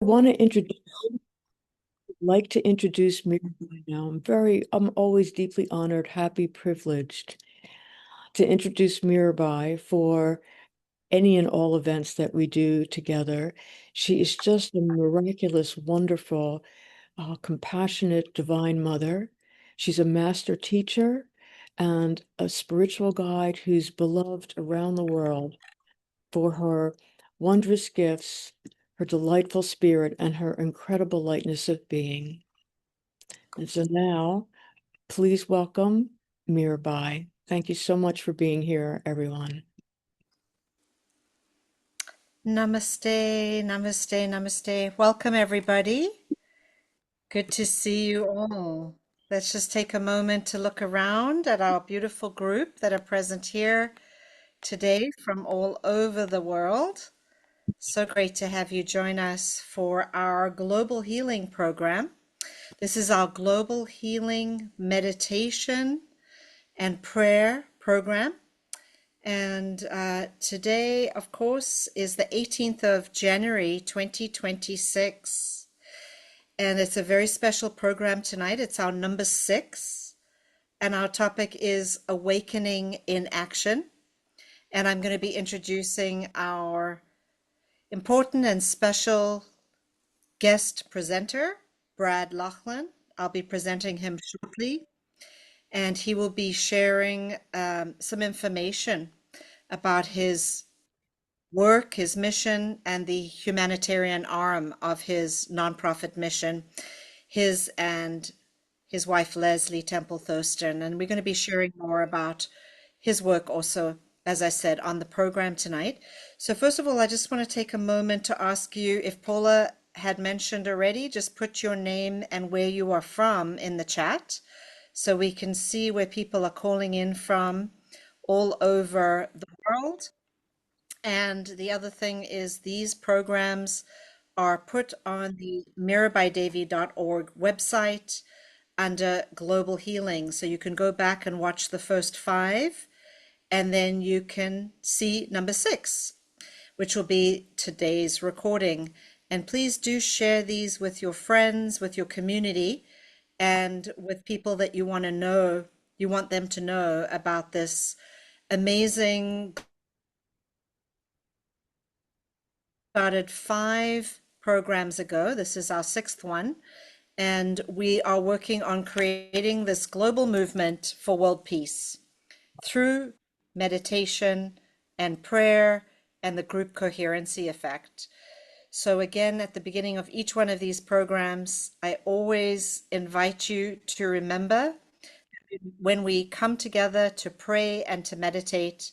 Want to like to introduce Mirabai now. I'm always deeply honored, happy, privileged to introduce Mirabai for any and all events that we do together. She is just a miraculous, wonderful, compassionate, divine mother. She's a master teacher and a spiritual guide who's beloved around the world for her wondrous gifts, her delightful spirit, and her incredible lightness of being. And so now, please welcome Mirabai. Thank you so much for being here, everyone. Namaste, namaste, namaste. Welcome, everybody. Good to see you all. Let's just take a moment to look around at our beautiful group that are present here today from all over the world. So great to have you join us for our Global Healing Program. This is our Global Healing Meditation and Prayer Program. And today, of course, is the 18th of January, 2026. And it's a very special program tonight. It's our number 6. And our topic is Awakening in Action. And I'm going to be introducing our important and special guest presenter, Brad Laughlin. I'll be presenting him shortly. And he will be sharing some information about his work, his mission, and the humanitarian arm of his nonprofit mission, his and his wife Leslie Temple Thurston. And we're going to be sharing more about his work also, as I said, on the program tonight. So first of all, I just want to take a moment to ask you, if Paula had mentioned already, just put your name and where you are from in the chat so we can see where people are calling in from all over the world. And the other thing is these programs are put on the mirabaidevi.org website under Global Healing. So you can go back and watch the first 5, and then you can see number 6, which will be today's recording. And please do share these with your friends, with your community, and with people that you want to know, you want them to know about this amazing. Started 5 programs ago. This is our 6th one. And we are working on creating this global movement for world peace through meditation and prayer and the group coherency effect. So again, at the beginning of each one of these programs, I always invite you to remember when we come together to pray and to meditate,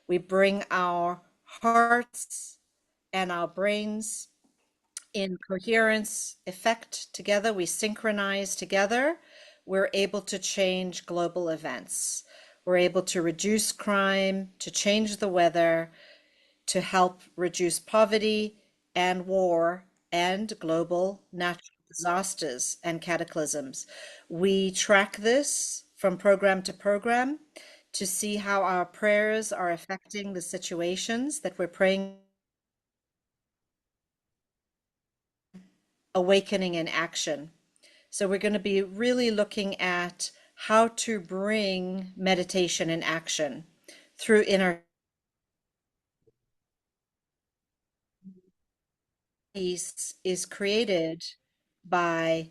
we bring our hearts and our brains in coherence effect together. We synchronize together. We're able to change global events. We're able to reduce crime, to change the weather, to help reduce poverty and war and global natural disasters and cataclysms. We track this from program to program to see how our prayers are affecting the situations that we're praying. Awakening in action. So we're going to be really looking at how to bring meditation in action through inner peace is created by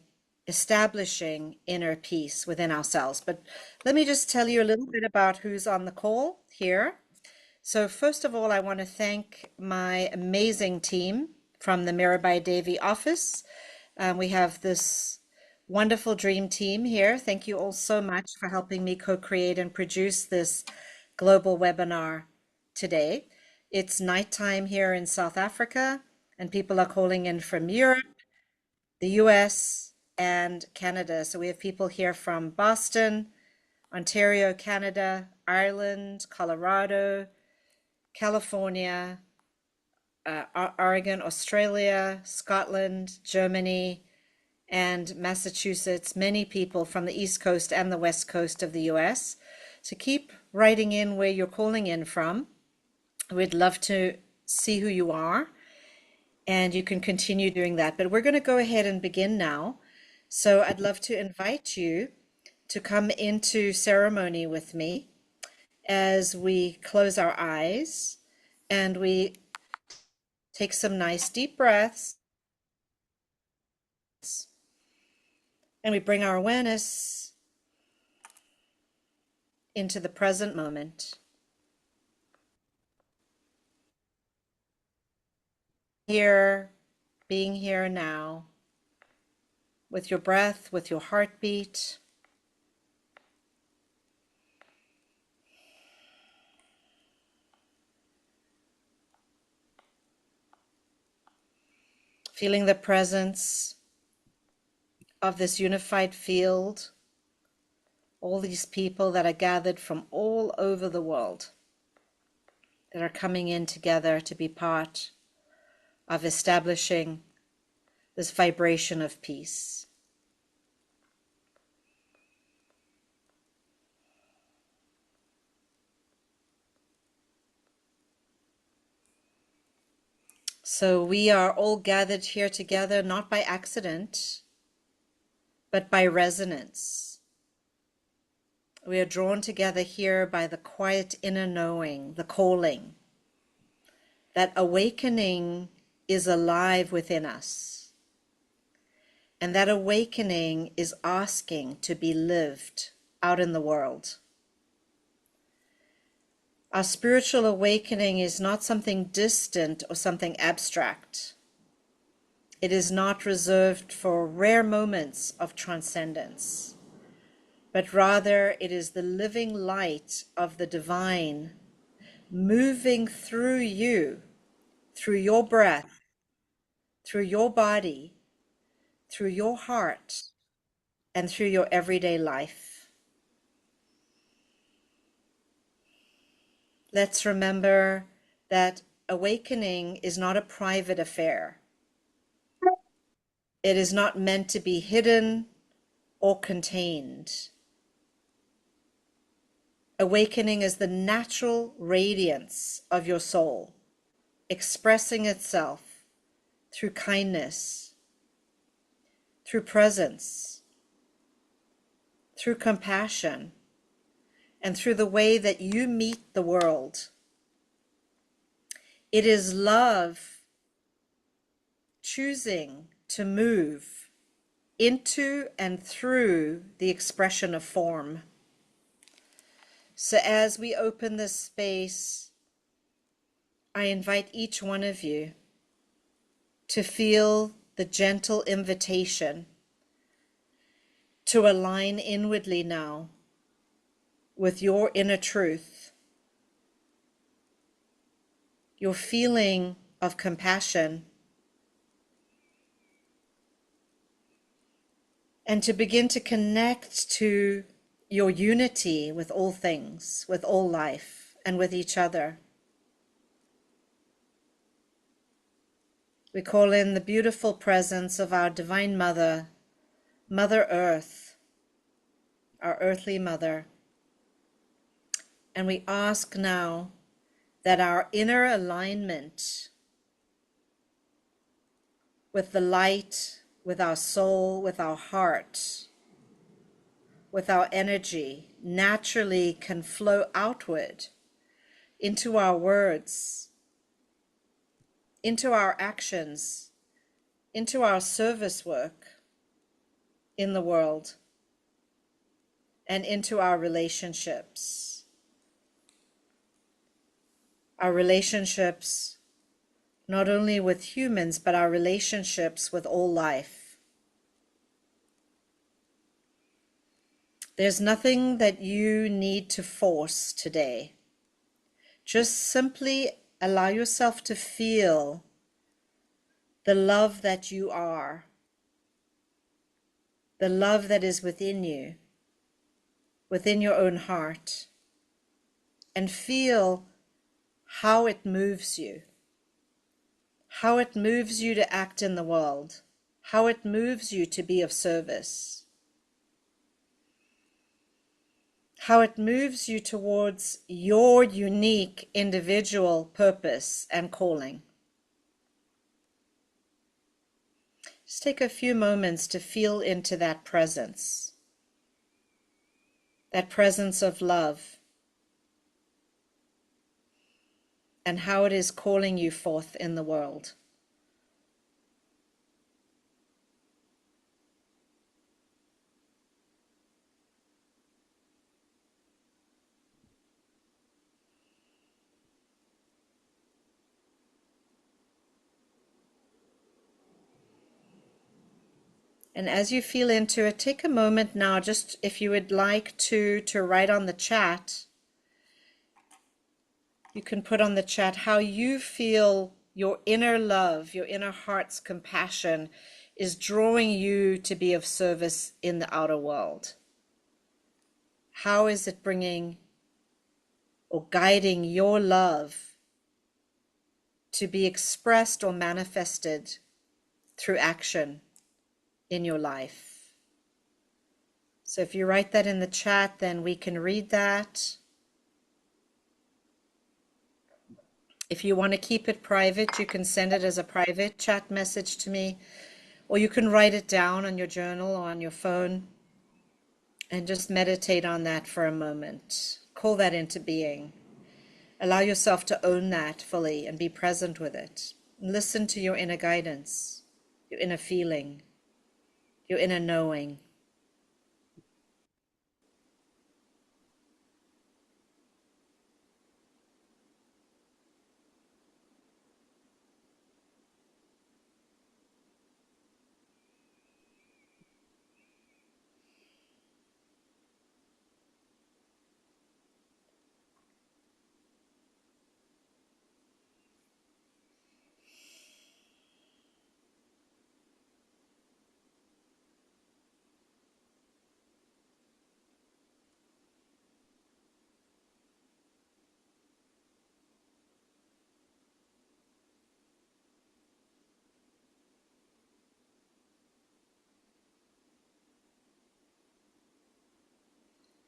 establishing inner peace within ourselves. But let me just tell you a little bit about who's on the call here. So first of all, I want to thank my amazing team from the Mirabai Devi office. We have this wonderful dream team here. Thank you all so much for helping me co-create and produce this global webinar today. It's nighttime here in South Africa, and people are calling in from Europe, the US, and Canada. So we have people here from Boston, Ontario, Canada, Ireland, Colorado, California, Oregon, Australia, Scotland, Germany, and Massachusetts, many people from the East Coast and the West Coast of the US. So keep writing in where you're calling in from. We'd love to see who you are. and you can continue doing that. But we're going to go ahead and begin now. So I'd love to invite you to come into ceremony with me as we close our eyes and we take some nice deep breaths, and we bring our awareness into the present moment. Here, being here now, with your breath, with your heartbeat. Feeling the presence of this unified field, all these people that are gathered from all over the world that are coming in together to be part of establishing this vibration of peace. So we are all gathered here together, not by accident, but by resonance. We are drawn together here by the quiet inner knowing, the calling. That awakening is alive within us. And that awakening is asking to be lived out in the world. Our spiritual awakening is not something distant or something abstract. It is not reserved for rare moments of transcendence, but rather it is the living light of the divine moving through you, through your breath, through your body, through your heart, and through your everyday life. Let's remember that awakening is not a private affair. It is not meant to be hidden or contained. Awakening is the natural radiance of your soul, expressing itself through kindness, through presence, through compassion, and through the way that you meet the world. It is love choosing to move into and through the expression of form. So as we open this space, I invite each one of you to feel the gentle invitation to align inwardly now with your inner truth, your feeling of compassion, and to begin to connect to your unity with all things, with all life, and with each other. We call in the beautiful presence of our Divine Mother, Mother Earth, our earthly mother. And we ask now that our inner alignment with the light, with our soul, with our heart, with our energy, naturally can flow outward into our words, into our actions, into our service work in the world, and into our relationships. Our relationships not only with humans, but our relationships with all life. There's nothing that you need to force today. Just simply allow yourself to feel the love that you are, the love that is within you, within your own heart, and feel how it moves you, how it moves you to act in the world, how it moves you to be of service, how it moves you towards your unique individual purpose and calling. Just take a few moments to feel into that presence of love, and how it is calling you forth in the world. And as you feel into it, take a moment now, just if you would like to write on the chat, you can put on the chat how you feel your inner love, your inner heart's compassion is drawing you to be of service in the outer world. How is it bringing or guiding your love to be expressed or manifested through action in your life? So if you write that in the chat, then we can read that. If you want to keep it private, you can send it as a private chat message to me, or you can write it down on your journal or on your phone and just meditate on that for a moment. Call that into being. Allow yourself to own that fully and be present with it. Listen to your inner guidance, your inner feeling, your inner knowing.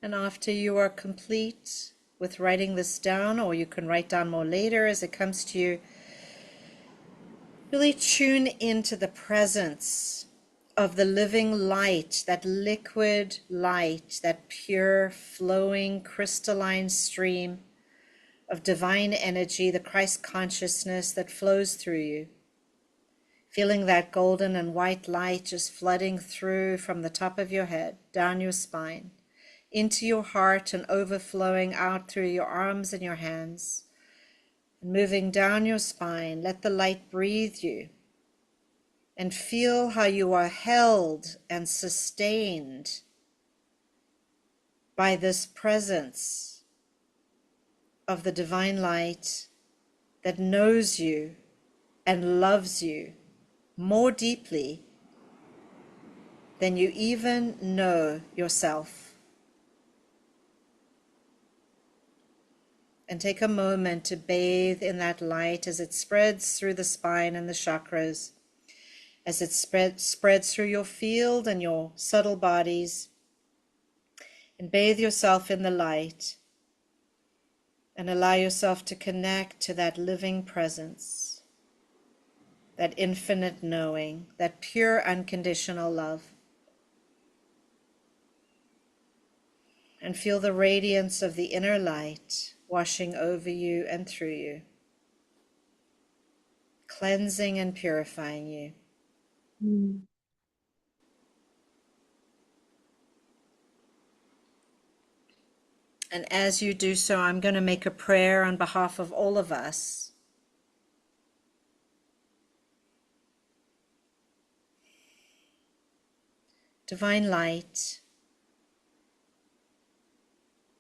And after you are complete with writing this down, or you can write down more later as it comes to you, really tune into the presence of the living light, that liquid light, that pure, flowing, crystalline stream of divine energy, the Christ consciousness that flows through you. Feeling that golden and white light just flooding through from the top of your head, down your spine, into your heart, and overflowing out through your arms and your hands, and moving down your spine. Let the light breathe you, and feel how you are held and sustained by this presence of the divine light that knows you and loves you more deeply than you even know yourself. And take a moment to bathe in that light as it spreads through the spine and the chakras, as it spreads through your field and your subtle bodies. And bathe yourself in the light and allow yourself to connect to that living presence, that infinite knowing, that pure unconditional love. And feel the radiance of the inner light washing over you and through you, cleansing and purifying you. Mm. And as you do so, I'm going to make a prayer on behalf of all of us. Divine light,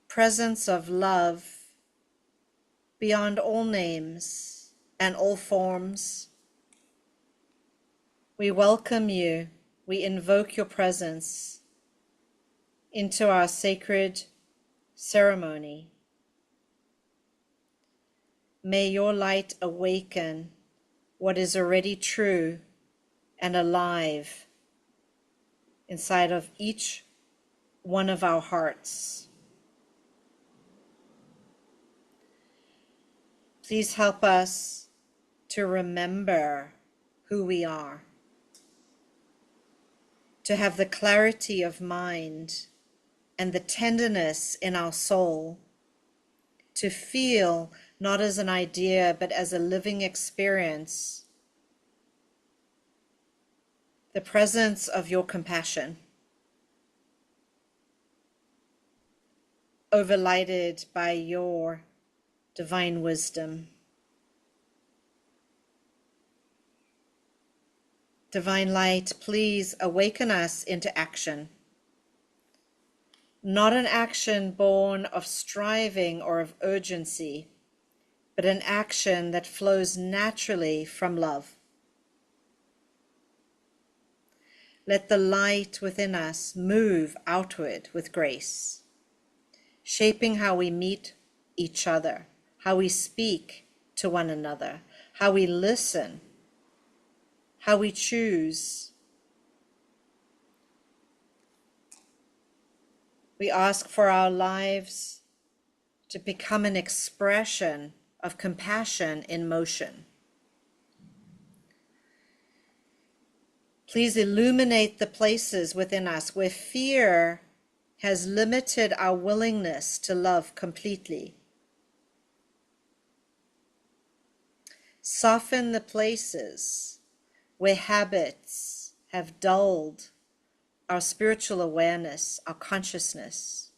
presence of love beyond all names and all forms, we welcome you. We invoke your presence into our sacred ceremony. May your light awaken what is already true and alive inside of each one of our hearts. Please help us to remember who we are. to have the clarity of mind and the tenderness in our soul, to feel not as an idea but as a living experience the presence of your compassion, overlighted by your divine wisdom. Divine light, please awaken us into action. Not an action born of striving or of urgency, but an action that flows naturally from love. Let the light within us move outward with grace, shaping how we meet each other, how we speak to one another, how we listen, how we choose. We ask for our lives to become an expression of compassion in motion. Please illuminate the places within us where fear has limited our willingness to love completely. Soften the places where habits have dulled our spiritual awareness, our consciousness,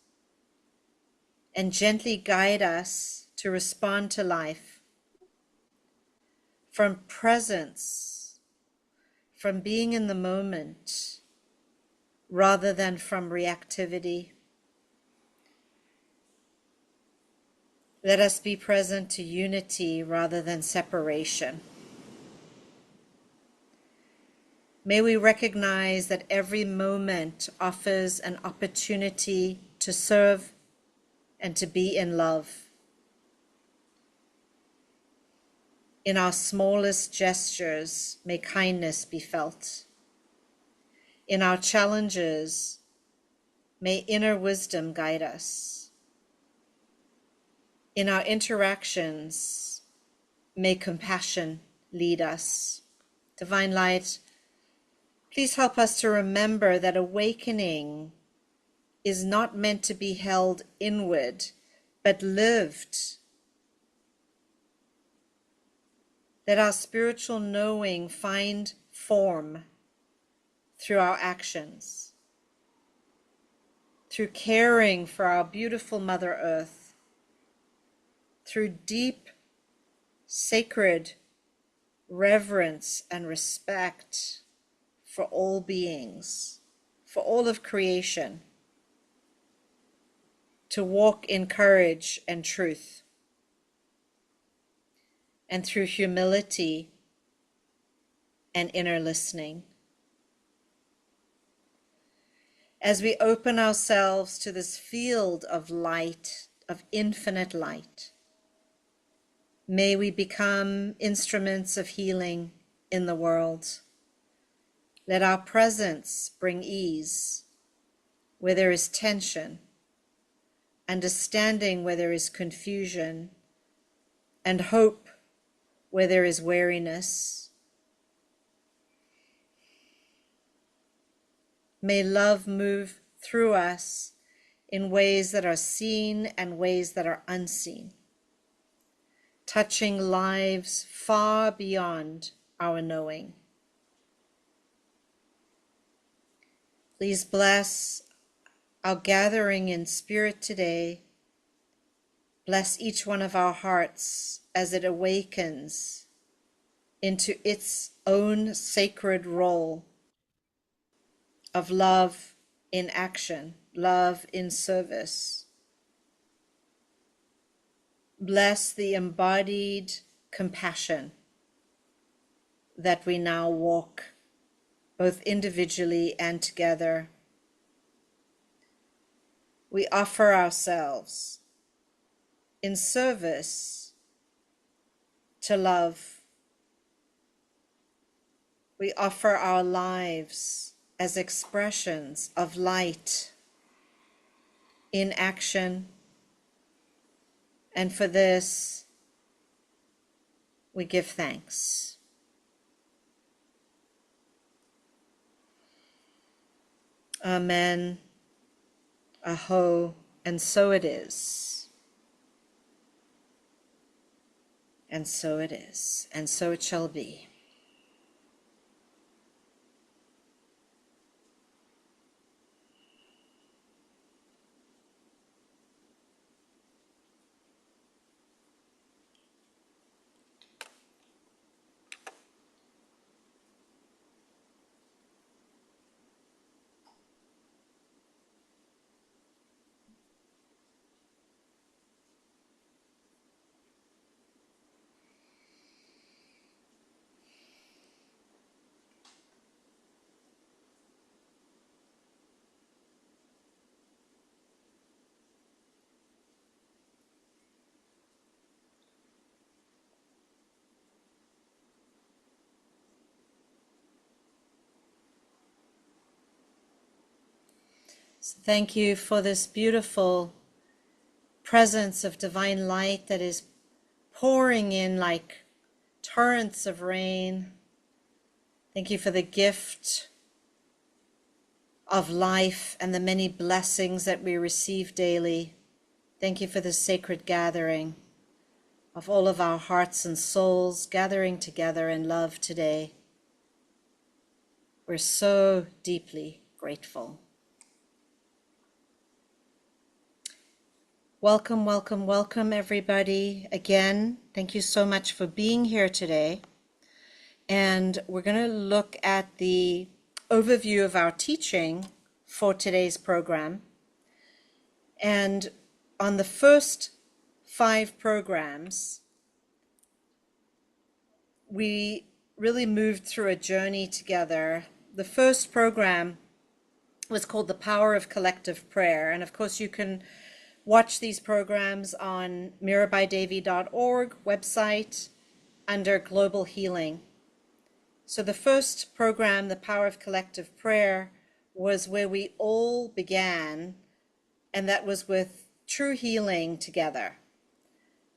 and gently guide us to respond to life from presence, from being in the moment, rather than from reactivity. Let us be present to unity rather than separation. May we recognize that every moment offers an opportunity to serve and to be in love. In our smallest gestures, may kindness be felt. In our challenges, may inner wisdom guide us. In our interactions, may compassion lead us. Divine light, please help us to remember that awakening is not meant to be held inward, but lived. Let our spiritual knowing find form through our actions, through caring for our beautiful Mother Earth, through deep, sacred reverence and respect for all beings, for all of creation, to walk in courage and truth, and through humility and inner listening. As we open ourselves to this field of light, of infinite light, may we become instruments of healing in the world. Let our presence bring ease where there is tension, understanding where there is confusion, and hope where there is weariness. May love move through us in ways that are seen and ways that are unseen, touching lives far beyond our knowing. Please bless our gathering in spirit today. Bless each one of our hearts as it awakens into its own sacred role of love in action, love in service. Bless the embodied compassion that we now walk, both individually and together. We offer ourselves in service to love. We offer our lives as expressions of light in action, and for this we give thanks. Amen. Aho. And so it is. And so it is. And so it shall be. So thank you for this beautiful presence of divine light that is pouring in like torrents of rain. Thank you for the gift of life and the many blessings that we receive daily. Thank you for this sacred gathering of all of our hearts and souls gathering together in love today. We're so deeply grateful. Welcome, welcome, welcome, everybody. Again, thank you so much for being here today. And we're going to look at the overview of our teaching for today's program. And on the first 5 programs, we really moved through a journey together. The first program was called The Power of Collective Prayer. And of course, you can watch these programs on mirabaidevi.org website under Global Healing. So the first program, The Power of Collective Prayer, was where we all began, and that was with true healing together.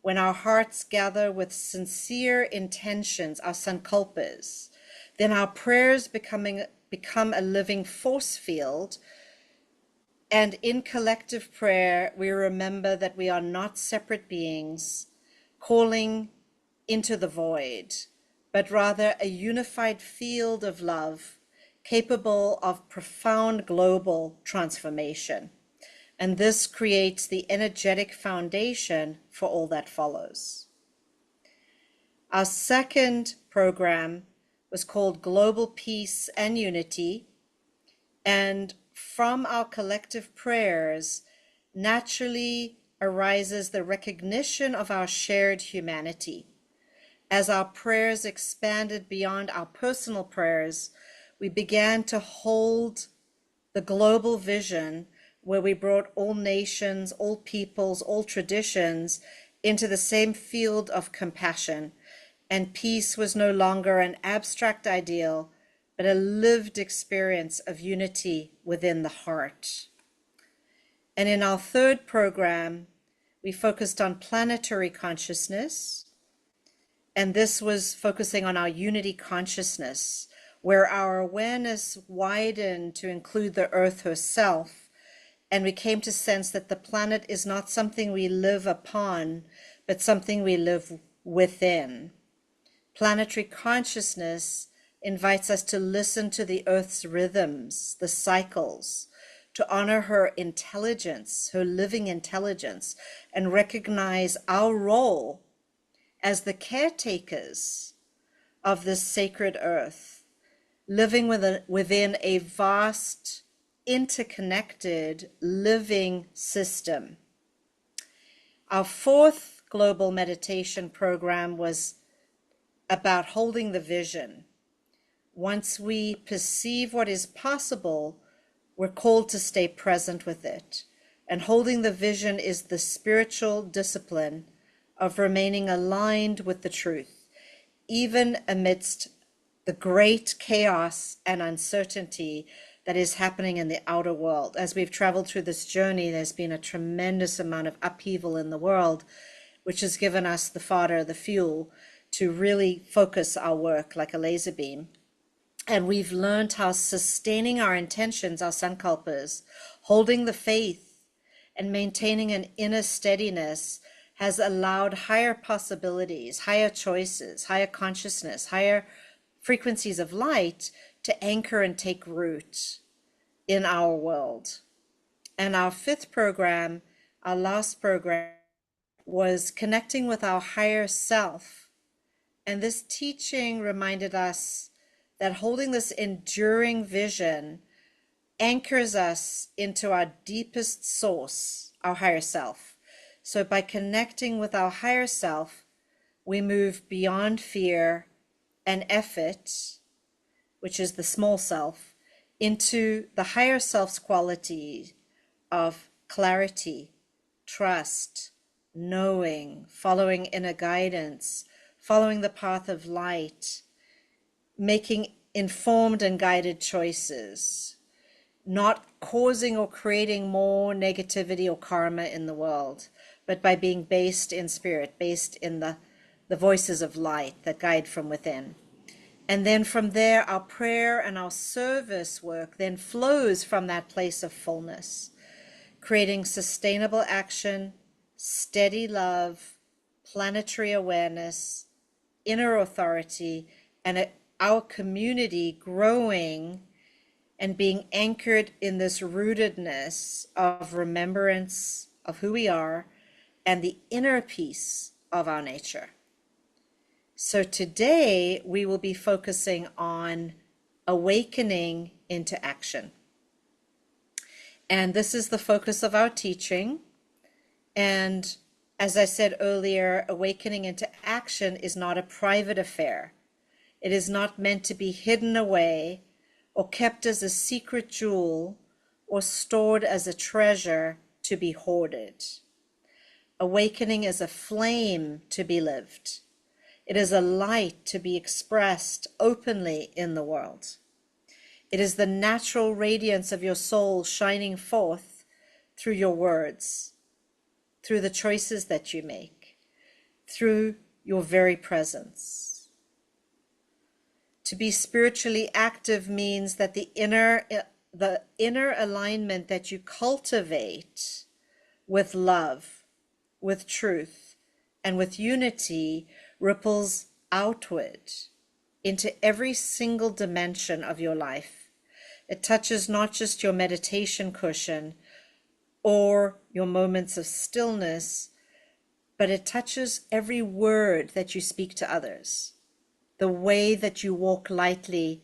When our hearts gather with sincere intentions, our sankalpas, then our prayers become a living force field. And in collective prayer, we remember that we are not separate beings calling into the void, but rather a unified field of love capable of profound global transformation. And this creates the energetic foundation for all that follows. Our second program was called Global Peace and Unity, and from our collective prayers naturally arises the recognition of our shared humanity. As our prayers expanded beyond our personal prayers, we began to hold the global vision where we brought all nations, all peoples, all traditions into the same field of compassion, and peace was no longer an abstract ideal, but a lived experience of unity within the heart. And in our third program, we focused on planetary consciousness, and this was focusing on our unity consciousness, where our awareness widened to include the Earth herself, and we came to sense that the planet is not something we live upon, but something we live within. Planetary consciousness invites us to listen to the Earth's rhythms, the cycles, to honor her intelligence, her living intelligence, and recognize our role as the caretakers of this sacred Earth, living within a vast, interconnected, living system. Our fourth global meditation program was about holding the vision. Once we perceive what is possible, we're called to stay present with it. And holding the vision is the spiritual discipline of remaining aligned with the truth, even amidst the great chaos and uncertainty that is happening in the outer world. As we've traveled through this journey, there's been a tremendous amount of upheaval in the world, which has given us the fodder, the fuel, to really focus our work like a laser beam. And we've learned how sustaining our intentions, our sankalpas, holding the faith and maintaining an inner steadiness has allowed higher possibilities, higher choices, higher consciousness, higher frequencies of light to anchor and take root in our world. And our fifth program, our last program, was connecting with our higher self. And this teaching reminded us that holding this enduring vision anchors us into our deepest source, our higher self. So by connecting with our higher self, we move beyond fear and effort, which is the small self, into the higher self's quality of clarity, trust, knowing, following inner guidance, following the path of light, making informed and guided choices, not causing or creating more negativity or karma in the world, but by being based in spirit, based in the voices of light that guide from within. And then from there, our prayer and our service work then flows from that place of fullness, creating sustainable action, steady love, planetary awareness, inner authority, and our community growing and being anchored in this rootedness of remembrance of who we are and the inner peace of our nature. So today we will be focusing on awakening into action. And this is the focus of our teaching. And as I said earlier, awakening into action is not a private affair. It is not meant to be hidden away or kept as a secret jewel or stored as a treasure to be hoarded. Awakening is a flame to be lived. It is a light to be expressed openly in the world. It is the natural radiance of your soul shining forth through your words, through the choices that you make, through your very presence. To be spiritually active means that the inner alignment that you cultivate with love, with truth, and with unity ripples outward into every single dimension of your life. It touches not just your meditation cushion or your moments of stillness, but it touches every word that you speak to others, the way that you walk lightly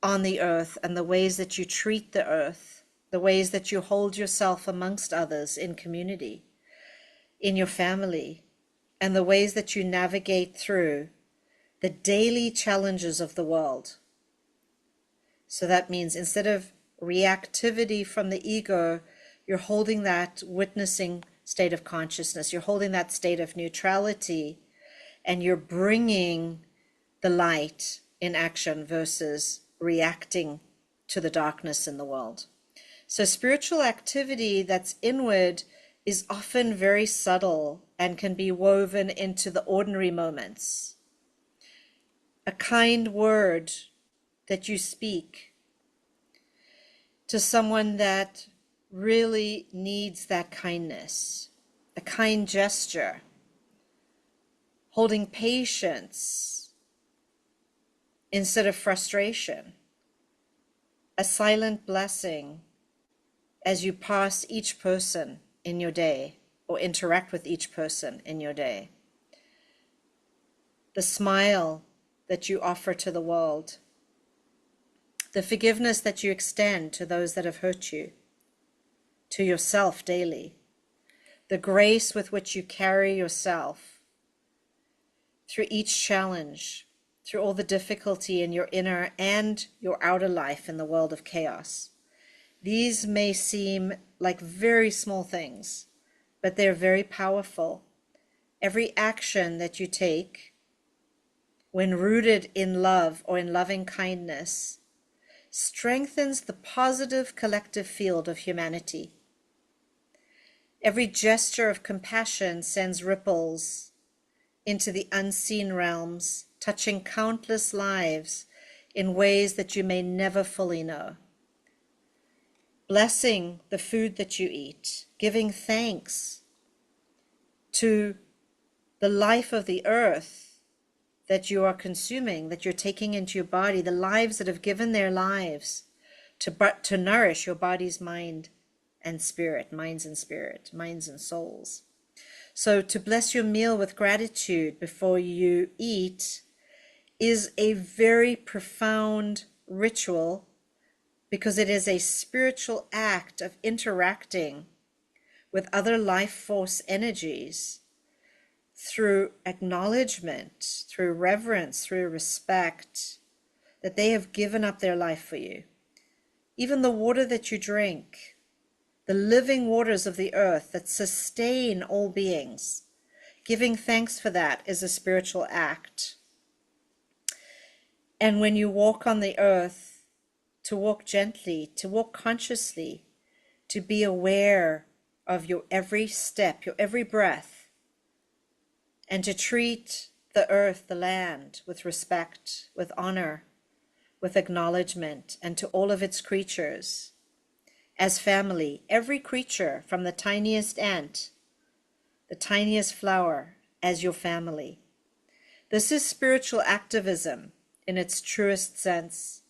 on the earth and the ways that you treat the earth, the ways that you hold yourself amongst others in community, in your family, and the ways that you navigate through the daily challenges of the world. So that means instead of reactivity from the ego, you're holding that witnessing state of consciousness. You're holding that state of neutrality, and you're bringing the light in action versus reacting to the darkness in the world. So spiritual activity that's inward is often very subtle and can be woven into the ordinary moments. A kind word that you speak to someone that really needs that kindness, a kind gesture, holding patience instead of frustration, a silent blessing as you pass each person in your day or interact with each person in your day, the smile that you offer to the world, the forgiveness that you extend to those that have hurt you, to yourself daily, the grace with which you carry yourself through each challenge, through all the difficulty in your inner and your outer life in the world of chaos. These may seem like very small things, but they're very powerful. Every action that you take, when rooted in love or in loving kindness, strengthens the positive collective field of humanity. Every gesture of compassion sends ripples into the unseen realms, touching countless lives, in ways that you may never fully know. Blessing the food that you eat, giving thanks to the life of the earth that you are consuming, that you're taking into your body, the lives that have given their lives to nourish your body's mind and spirit, minds and souls. So to bless your meal with gratitude before you eat is a very profound ritual, because it is a spiritual act of interacting with other life force energies through acknowledgement, through reverence, through respect, that they have given up their life for you. Even the water that you drink, the living waters of the earth that sustain all beings, giving thanks for that is a spiritual act. And when you walk on the earth, to walk gently, to walk consciously, to be aware of your every step, your every breath, and to treat the earth, the land, with respect, with honor, with acknowledgement, and to all of its creatures as family, every creature from the tiniest ant, the tiniest flower, as your family. This is spiritual activism in its truest sense.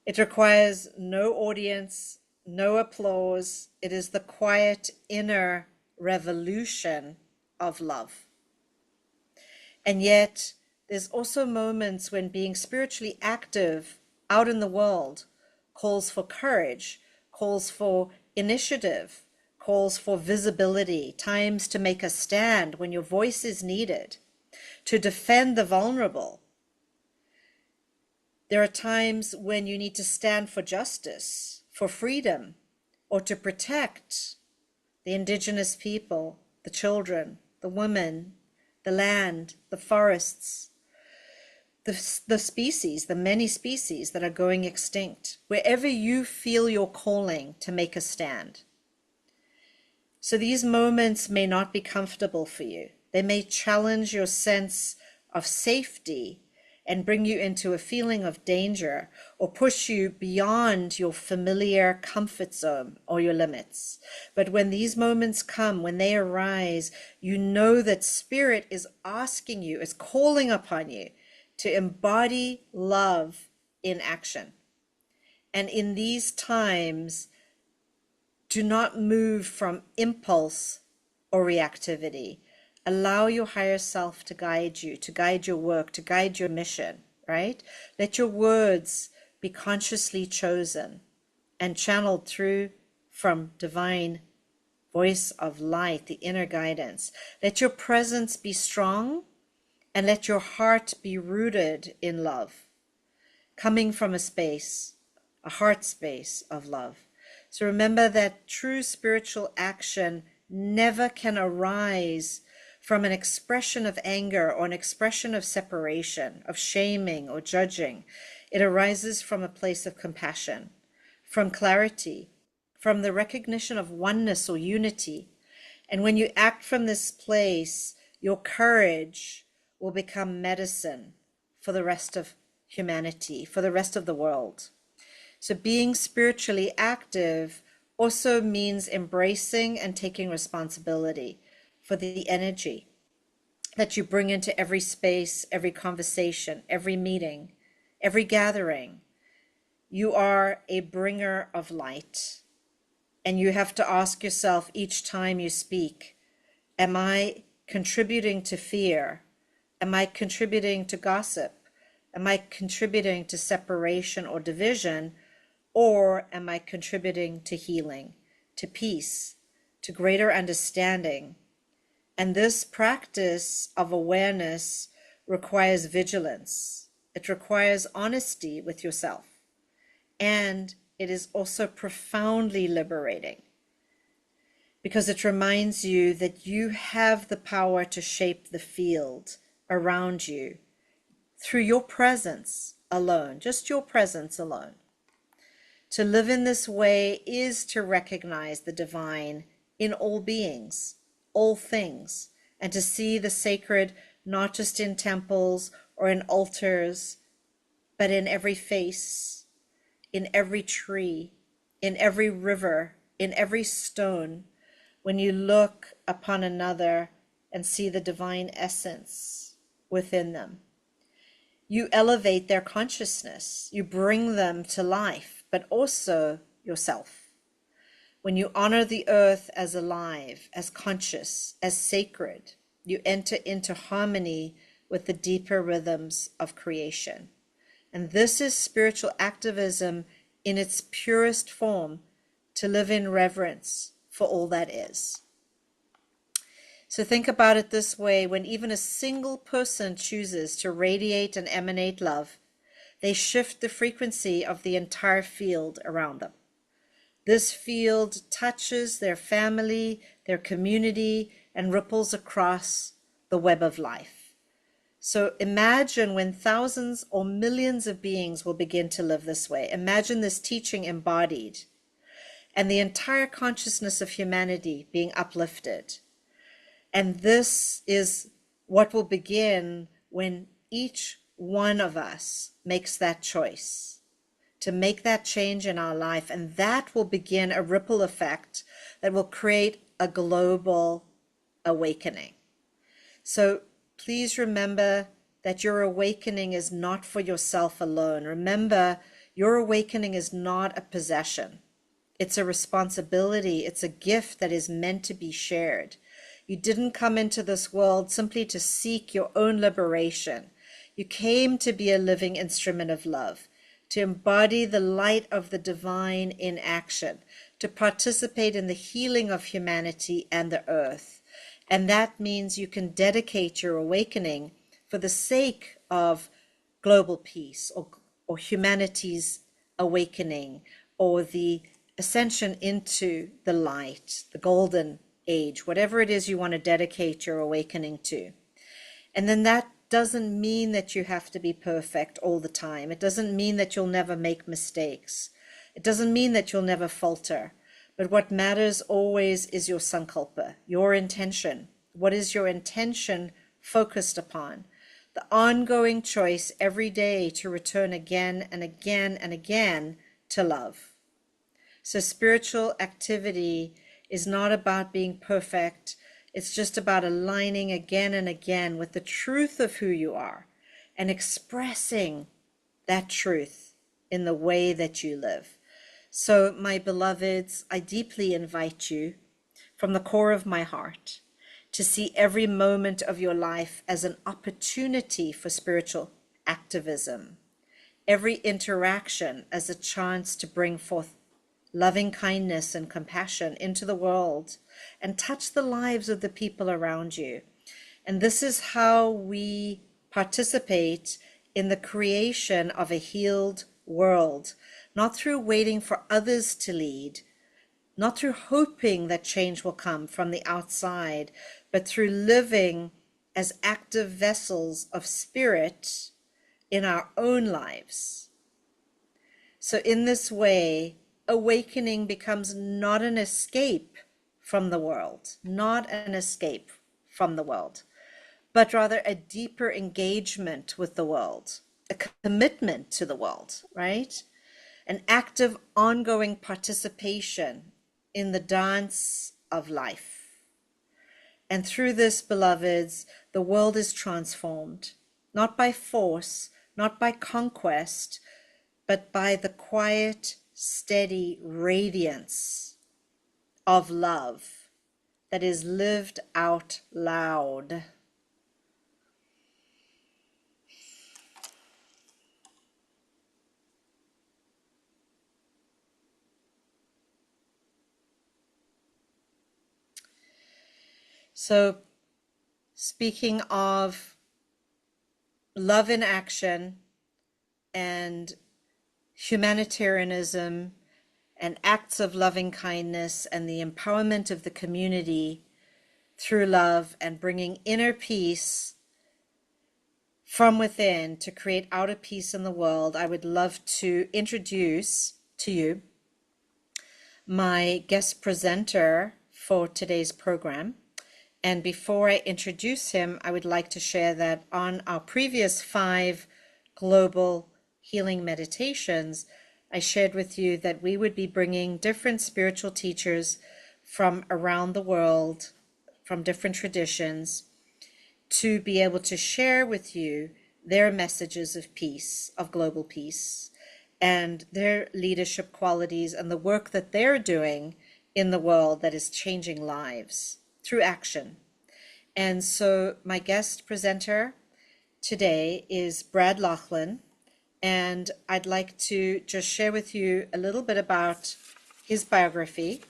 It requires no audience, no applause. It is the quiet inner revolution of love. And yet, there's also moments when being spiritually active out in the world calls for courage, calls for initiative, calls for visibility, times to make a stand when your voice is needed, to defend the vulnerable. There are times when you need to stand for justice, for freedom, or to protect the indigenous people, the children, the women, the land, the forests, the species, the many species that are going extinct, wherever you feel your calling to make a stand. So these moments may not be comfortable for you. They may challenge your sense of safety and bring you into a feeling of danger, or push you beyond your familiar comfort zone or your limits. But when these moments come, when they arise, you know that Spirit is asking you, is calling upon you to embody love in action. And in these times, do not move from impulse or reactivity. Allow your higher self to guide you, to guide your work, to guide your mission, right? Let your words be consciously chosen and channeled through from divine voice of light, the inner guidance. Let your presence be strong, and let your heart be rooted in love, coming from a space, a heart space of love. So remember that true spiritual action never can arise from an expression of anger or an expression of separation, of shaming or judging. It arises from a place of compassion, from clarity, from the recognition of oneness or unity. And when you act from this place, your courage will become medicine for the rest of humanity, for the rest of the world. So being spiritually active also means embracing and taking responsibility for the energy that you bring into every space, every conversation, every meeting, every gathering. You are a bringer of light, and you have to ask yourself each time you speak, am I contributing to fear? Am I contributing to gossip? Am I contributing to separation or division? Or am I contributing to healing, to peace, to greater understanding? And this practice of awareness requires vigilance. It requires honesty with yourself. And it is also profoundly liberating, because it reminds you that you have the power to shape the field around you through your presence alone, just your presence alone. To live in this way is to recognize the divine in all beings, all things, and to see the sacred not just in temples or in altars, but in every face, in every tree, in every river, in every stone, when you look upon another and see the divine essence within them. You elevate their consciousness, you bring them to life, but also yourself. When you honor the earth as alive, as conscious, as sacred, you enter into harmony with the deeper rhythms of creation. And this is spiritual activism in its purest form, to live in reverence for all that is. So think about it this way: when even a single person chooses to radiate and emanate love, they shift the frequency of the entire field around them. This field touches their family, their community, and ripples across the web of life. So imagine when thousands or millions of beings will begin to live this way. Imagine this teaching embodied and the entire consciousness of humanity being uplifted. And this is what will begin when each one of us makes that choice to make that change in our life. And that will begin a ripple effect that will create a global awakening. So please remember that your awakening is not for yourself alone. Remember, your awakening is not a possession. It's a responsibility. It's a gift that is meant to be shared. You didn't come into this world simply to seek your own liberation. You came to be a living instrument of love, to embody the light of the divine in action, to participate in the healing of humanity and the earth. And that means you can dedicate your awakening for the sake of global peace, or humanity's awakening, or the ascension into the light, the golden age, whatever it is you want to dedicate your awakening to. And then that doesn't mean that you have to be perfect all the time. It doesn't mean that you'll never make mistakes. It doesn't mean that you'll never falter. But what matters always is your sankalpa, your intention. What is your intention focused upon? The ongoing choice every day to return again and again and again to love. So spiritual activity is not about being perfect. It's just about aligning again and again with the truth of who you are and expressing that truth in the way that you live. So, my beloveds, I deeply invite you from the core of my heart to see every moment of your life as an opportunity for spiritual activism, every interaction as a chance to bring forth loving kindness and compassion into the world and touch the lives of the people around you. And this is how we participate in the creation of a healed world, not through waiting for others to lead, not through hoping that change will come from the outside, but through living as active vessels of spirit in our own lives. So in this way, awakening becomes not an escape from the world, not an escape from the world, but rather a deeper engagement with the world, a commitment to the world, right? An active, ongoing participation in the dance of life. And through this, beloveds, the world is transformed, not by force, not by conquest, but by the quiet, steady radiance of love that is lived out loud. So, speaking of love in action and humanitarianism and acts of loving kindness and the empowerment of the community through love and bringing inner peace from within to create outer peace in the world, I would love to introduce to you my guest presenter for today's program. And before I introduce him, I would like to share that on our previous 5 global healing meditations, I shared with you that we would be bringing different spiritual teachers from around the world, from different traditions, to be able to share with you their messages of peace, of global peace, and their leadership qualities and the work that they're doing in the world that is changing lives through action. And so, my guest presenter today is Brad Laughlin, and I'd like to just share with you a little bit about his biography.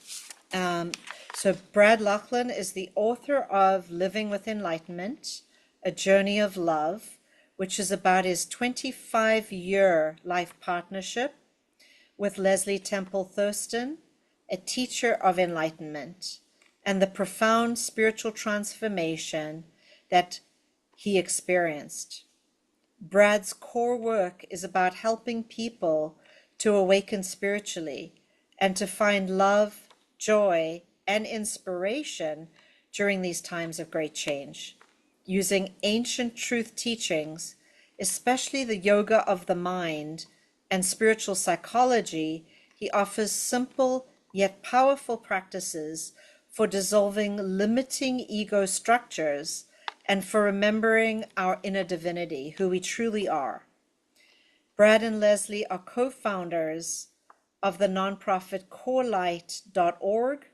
Um, so, Brad Laughlin is the author of Living with Enlightenment, A Journey of Love, which is about his 25-year life partnership with Leslie Temple Thurston, a teacher of enlightenment, and the profound spiritual transformation that he experienced. Brad's core work is about helping people to awaken spiritually and to find love, joy, and inspiration during these times of great change. Using ancient truth teachings, especially the yoga of the mind and spiritual psychology, he offers simple yet powerful practices for dissolving limiting ego structures and for remembering our inner divinity, who we truly are. Brad and Leslie are co-founders of the nonprofit corelight.org,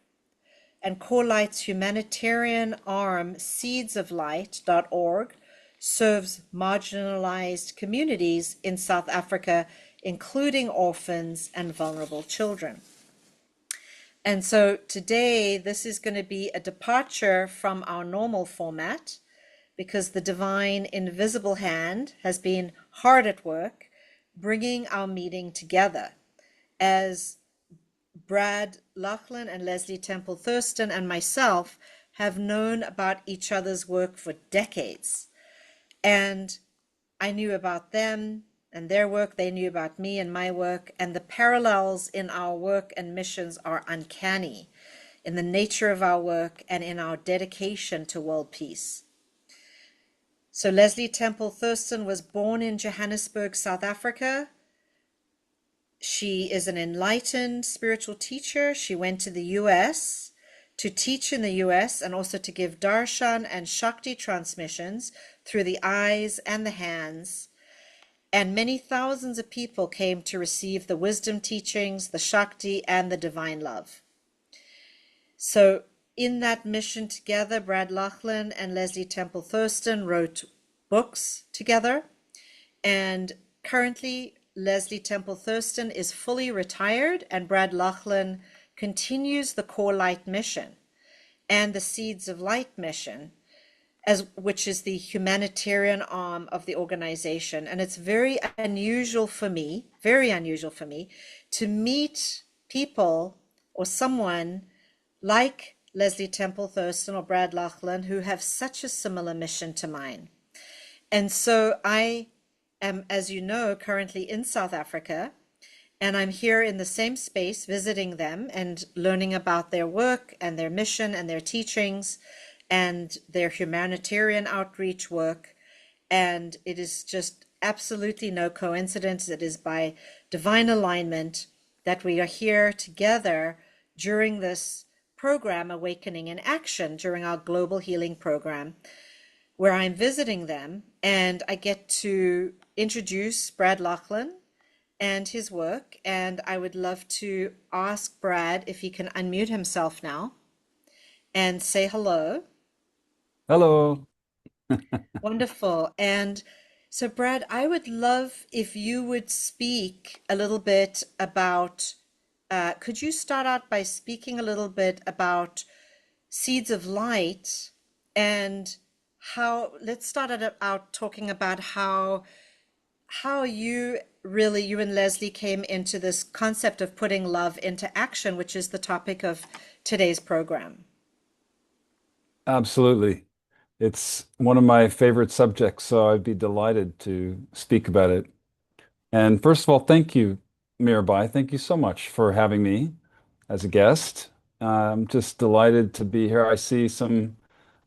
and Corelight's humanitarian arm, seedsoflight.org, serves marginalized communities in South Africa, including orphans and vulnerable children. And so today, this is going to be a departure from our normal format because the divine invisible hand has been hard at work bringing our meeting together as Brad Laughlin and Leslie Temple Thurston and myself have known about each other's work for decades. And I knew about them and their work, they knew about me and my work, and the parallels in our work and missions are uncanny in the nature of our work and in our dedication to world peace. So Leslie Temple Thurston was born in Johannesburg, South Africa. She is an enlightened spiritual teacher. She went to the US to teach in the US and also to give darshan and Shakti transmissions through the eyes and the hands. And many thousands of people came to receive the wisdom teachings, the Shakti, and the divine love. So in that mission together, Brad Laughlin and Leslie Temple Thurston wrote books together. And currently, Leslie Temple Thurston is fully retired, and Brad Laughlin continues the Core Light mission and the Seeds of Light mission, which is the humanitarian arm of the organization. And it's very unusual for me, to meet people or someone like Leslie Temple Thurston or Brad Laughlin who have such a similar mission to mine. And so I am, as you know, currently in South Africa, and I'm here in the same space visiting them and learning about their work and their mission and their teachings and their humanitarian outreach work. And it is just absolutely no coincidence. It is by divine alignment that we are here together during this program, Awakening in Action, during our global healing program, where I'm visiting them, and I get to introduce Brad Laughlin and his work. And I would love to ask Brad if he can unmute himself now and say hello. Hello. Wonderful. And so, Brad, I would love if you would speak a little bit about, could you start out by speaking a little bit about Seeds of Light and how, let's start out talking about how you and Leslie came into this concept of putting love into action, which is the topic of today's program. Absolutely. It's one of my favorite subjects, so I'd be delighted to speak about it. And first of all, thank you, Mirabai. Thank you so much for having me as a guest. I'm just delighted to be here. I see some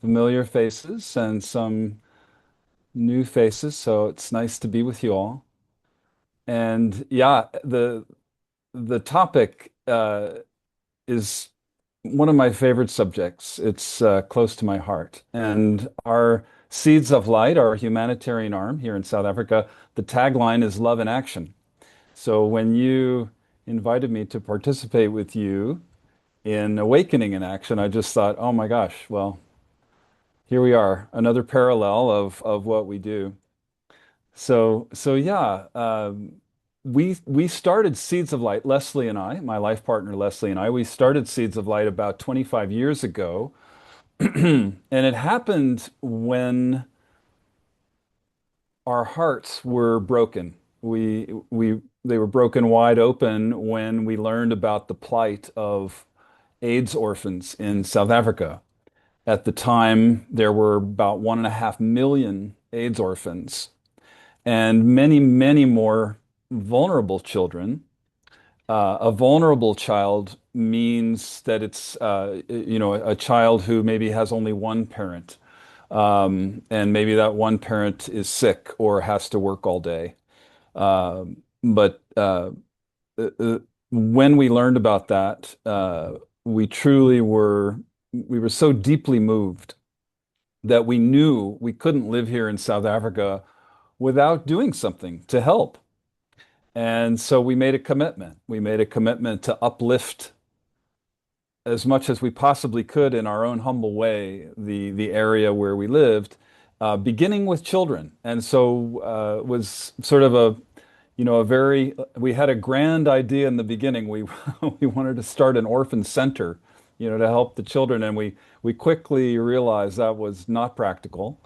familiar faces and some new faces, so it's nice to be with you all. And yeah, the topic is one of my favorite subjects. It's close to my heart. And our Seeds of Light, our humanitarian arm here in South Africa, the tagline is love in action. So when you invited me to participate with you in Awakening in Action, I just thought, oh my gosh, well, here we are, another parallel of what we do. So yeah, we started Seeds of Light, Leslie and I, my life partner Leslie and I, we started Seeds of Light about 25 years ago. And it happened when our hearts were broken. They were broken wide open when we learned about the plight of AIDS orphans in South Africa. At the time, there were about 1.5 million AIDS orphans and many, many more vulnerable children. A vulnerable child means that it's, a child who maybe has only one parent, and maybe that one parent is sick or has to work all day. But uh, uh, when we learned about that, we truly we were so deeply moved that we knew we couldn't live here in South Africa without doing something to help. And so we made a commitment. We made a commitment to uplift as much as we possibly could in our own humble way the area where we lived, beginning with children. And so it was sort of a very we had a grand idea in the beginning. We we wanted to start an orphan center, to help the children, and we quickly realized that was not practical.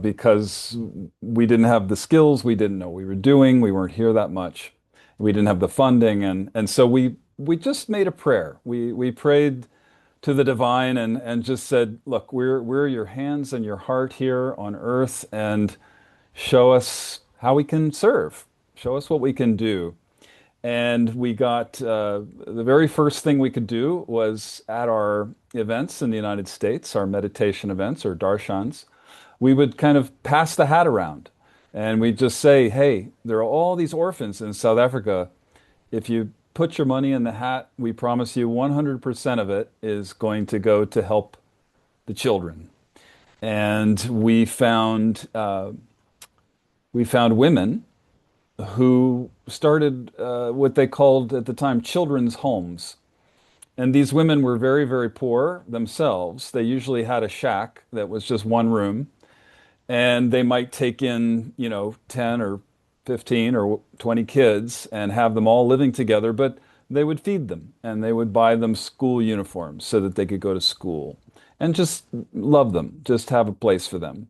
Because we didn't have the skills, we didn't know what we were doing, we weren't here that much, we didn't have the funding, and so we just made a prayer. We prayed to the divine and just said, look, we're your hands and your heart here on earth, and show us how we can serve. Show us what we can do. And we got the very first thing we could do was at our events in the United States, our meditation events or darshans, we would kind of pass the hat around and we'd just say, hey, there are all these orphans in South Africa. If you put your money in the hat, we promise you 100% of it is going to go to help the children. And we found women who started what they called at the time children's homes. And these women were very, very poor themselves. They usually had a shack that was just one room, and they might take in, 10 or 15 or 20 kids and have them all living together, but they would feed them and they would buy them school uniforms so that they could go to school and just love them, just have a place for them.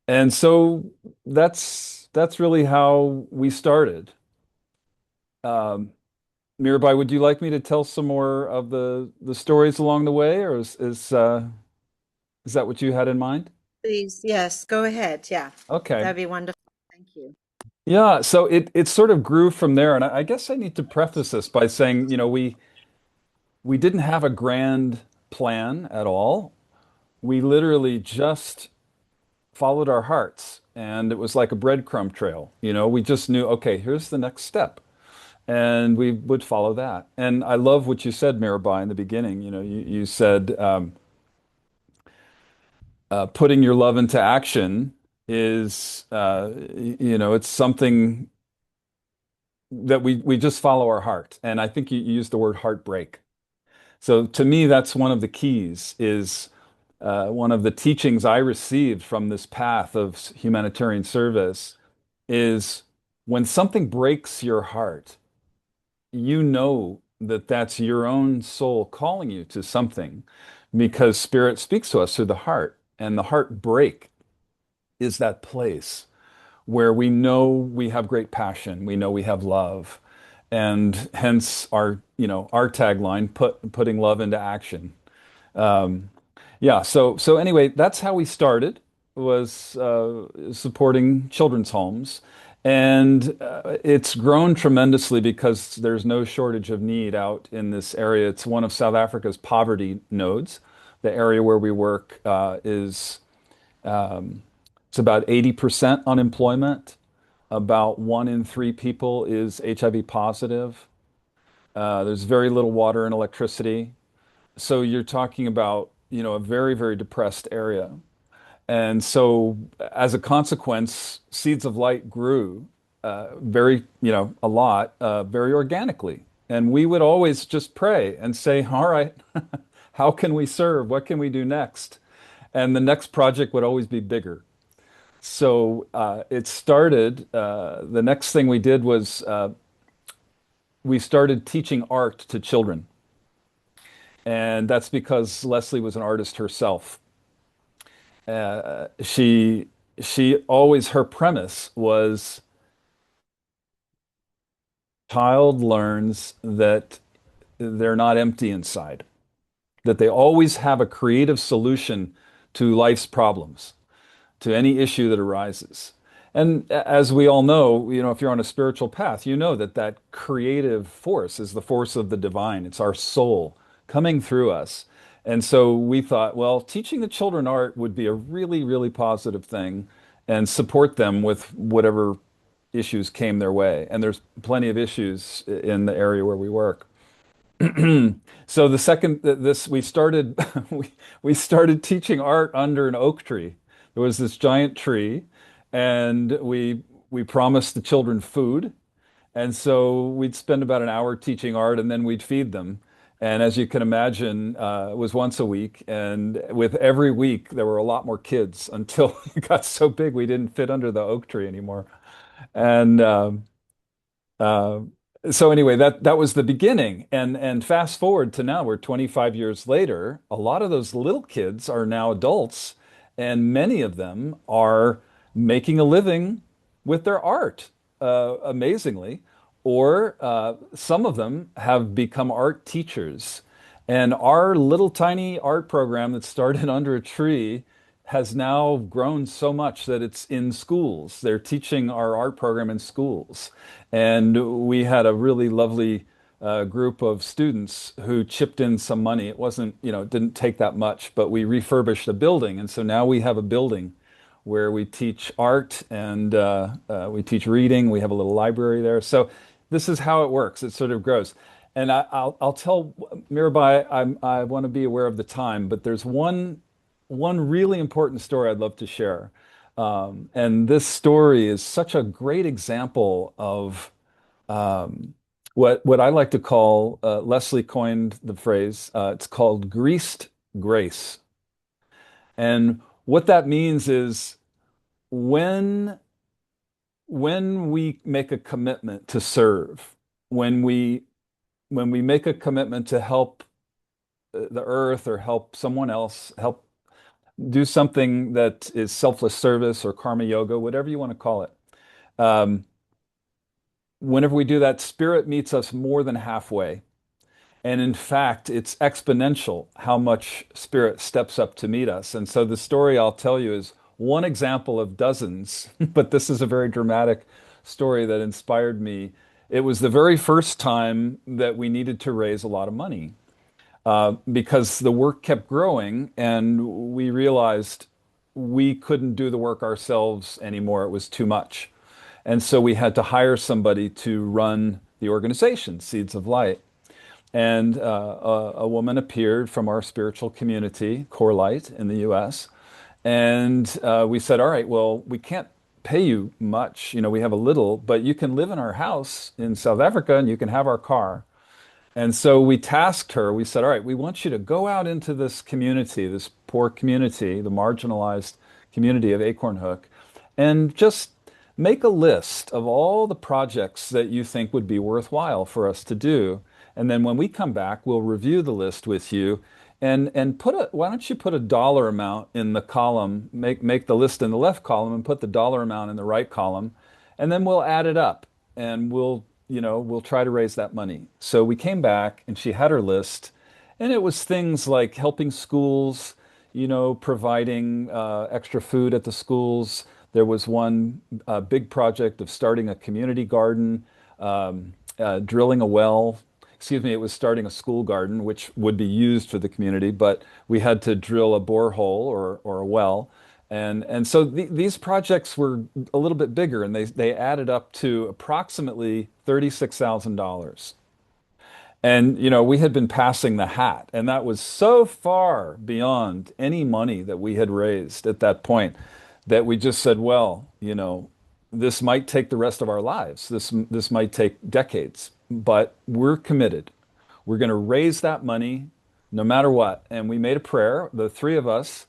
And so that's really how we started. Um, Mirabai, would you like me to tell some more of the stories along the way, or is that what you had in mind? Please, yes, go ahead. Yeah, Okay. that'd be wonderful. Thank you. Yeah, so it sort of grew from there, and I guess I need to preface this by saying, we didn't have a grand plan at all. We literally just followed our hearts, and it was like a breadcrumb trail. We just knew, okay, here's the next step, and we would follow that. And I love what you said, Mirabai, in the beginning. You said putting your love into action is, it's something that we just follow our heart. And I think you used the word heartbreak. So to me, that's one of the keys, is one of the teachings I received from this path of humanitarian service is when something breaks your heart, you know that that's your own soul calling you to something, because spirit speaks to us through the heart, and the heartbreak is that place where we know we have great passion, we know we have love, and hence our tagline, putting love into action. Um, yeah, so anyway, that's how we started, was supporting children's homes. And it's grown tremendously because there's no shortage of need out in this area. It's one of South Africa's poverty nodes. The area where we work is it's about 80% unemployment. about 1 in 3 people is HIV positive. There's very little water and electricity. So you're talking about, a very, very depressed area. And so as a consequence, Seeds of Light grew a lot, very organically. And we would always just pray and say, all right, how can we serve? What can we do next? And the next project would always be bigger. So it started, the next thing we did was we started teaching art to children. And that's because Leslie was an artist herself. She always, her premise was child learns that they're not empty inside, that they always have a creative solution to life's problems, to any issue that arises. And as we all know, if you're on a spiritual path, you know that that creative force is the force of the divine. It's our soul coming through us. And so we thought, well, teaching the children art would be a really, really positive thing and support them with whatever issues came their way. And there's plenty of issues in the area where we work. So the second that this we started we started teaching art under an oak tree. There was this giant tree, and we promised the children food. And so we'd spend about an hour teaching art, and then we'd feed them. And as you can imagine, it was once a week. And with every week, there were a lot more kids until it got so big we didn't fit under the oak tree anymore. And uh, so anyway, that was the beginning. And fast forward to now, we're 25 years later. A lot of those little kids are now adults, and many of them are making a living with their art, amazingly. Or some of them have become art teachers. And our little tiny art program that started under a tree has now grown so much that it's in schools. They're teaching our art program in schools. And we had a really lovely group of students who chipped in some money. It wasn't, it didn't take that much, but we refurbished a building. And so now we have a building where we teach art and we teach reading. We have a little library there. So this is how it works. It sort of grows. And I'll tell Mirabai, I want to be aware of the time, but there's one really important story I'd love to share. And this story is such a great example of what I like to call, Leslie coined the phrase, it's called greased grace. And what that means is when when we make a commitment to serve, when we make a commitment to help the earth or help someone else, help do something that is selfless service or karma yoga, whatever you want to call it. Um, Whenever we do that, spirit meets us more than halfway. And in fact, it's exponential how much spirit steps up to meet us. And so the story I'll tell you is one example of dozens, but this is a very dramatic story that inspired me. It was the very first time that we needed to raise a lot of money because the work kept growing and we realized we couldn't do the work ourselves anymore. It was too much. And so we had to hire somebody to run the organization, Seeds of Light. And a woman appeared from our spiritual community, Core Light in the US. And we said, all right, well, we can't pay you much. We have a little, but you can live in our house in South Africa and you can have our car. And so we tasked her, we said, all right, we want you to go out into this community, this poor community, the marginalized community of Acorn Hook, and just make a list of all the projects that you think would be worthwhile for us to do. And then when we come back, we'll review the list with you and why don't you put a dollar amount in the column, make the list in the left column and put the dollar amount in the right column, and then we'll add it up and we'll try to raise that money. So we came back and she had her list, and it was things like helping schools, providing extra food at the schools. There was one big project of starting a community garden, drilling a well. Excuse me, it was starting a school garden, which would be used for the community, but we had to drill a borehole or a well. And so these projects were a little bit bigger, and they added up to approximately $36,000. And, we had been passing the hat, and that was so far beyond any money that we had raised at that point that we just said, well, this might take the rest of our lives. This might take decades, but we're committed. We're going to raise that money no matter what. And we made a prayer. The three of us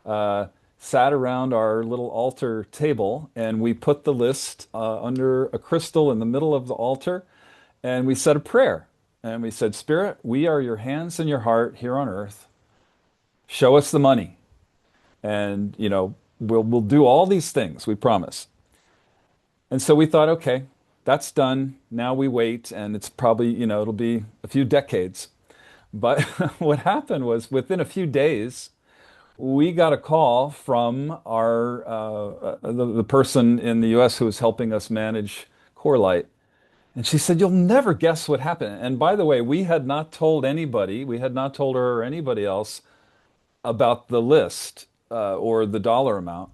uh, sat around our little altar table, and we put the list under a crystal in the middle of the altar, and we said a prayer. And we said, Spirit, we are your hands and your heart here on earth. Show us the money. And, we'll do all these things, we promise. And so we thought, okay, that's done. Now we wait, and it's probably, it'll be a few decades. But what happened was within a few days, we got a call from the person in the US who was helping us manage Corelight. And she said, "You'll never guess what happened." And by the way, we had not told anybody, we had not told her or anybody else about the list or the dollar amount.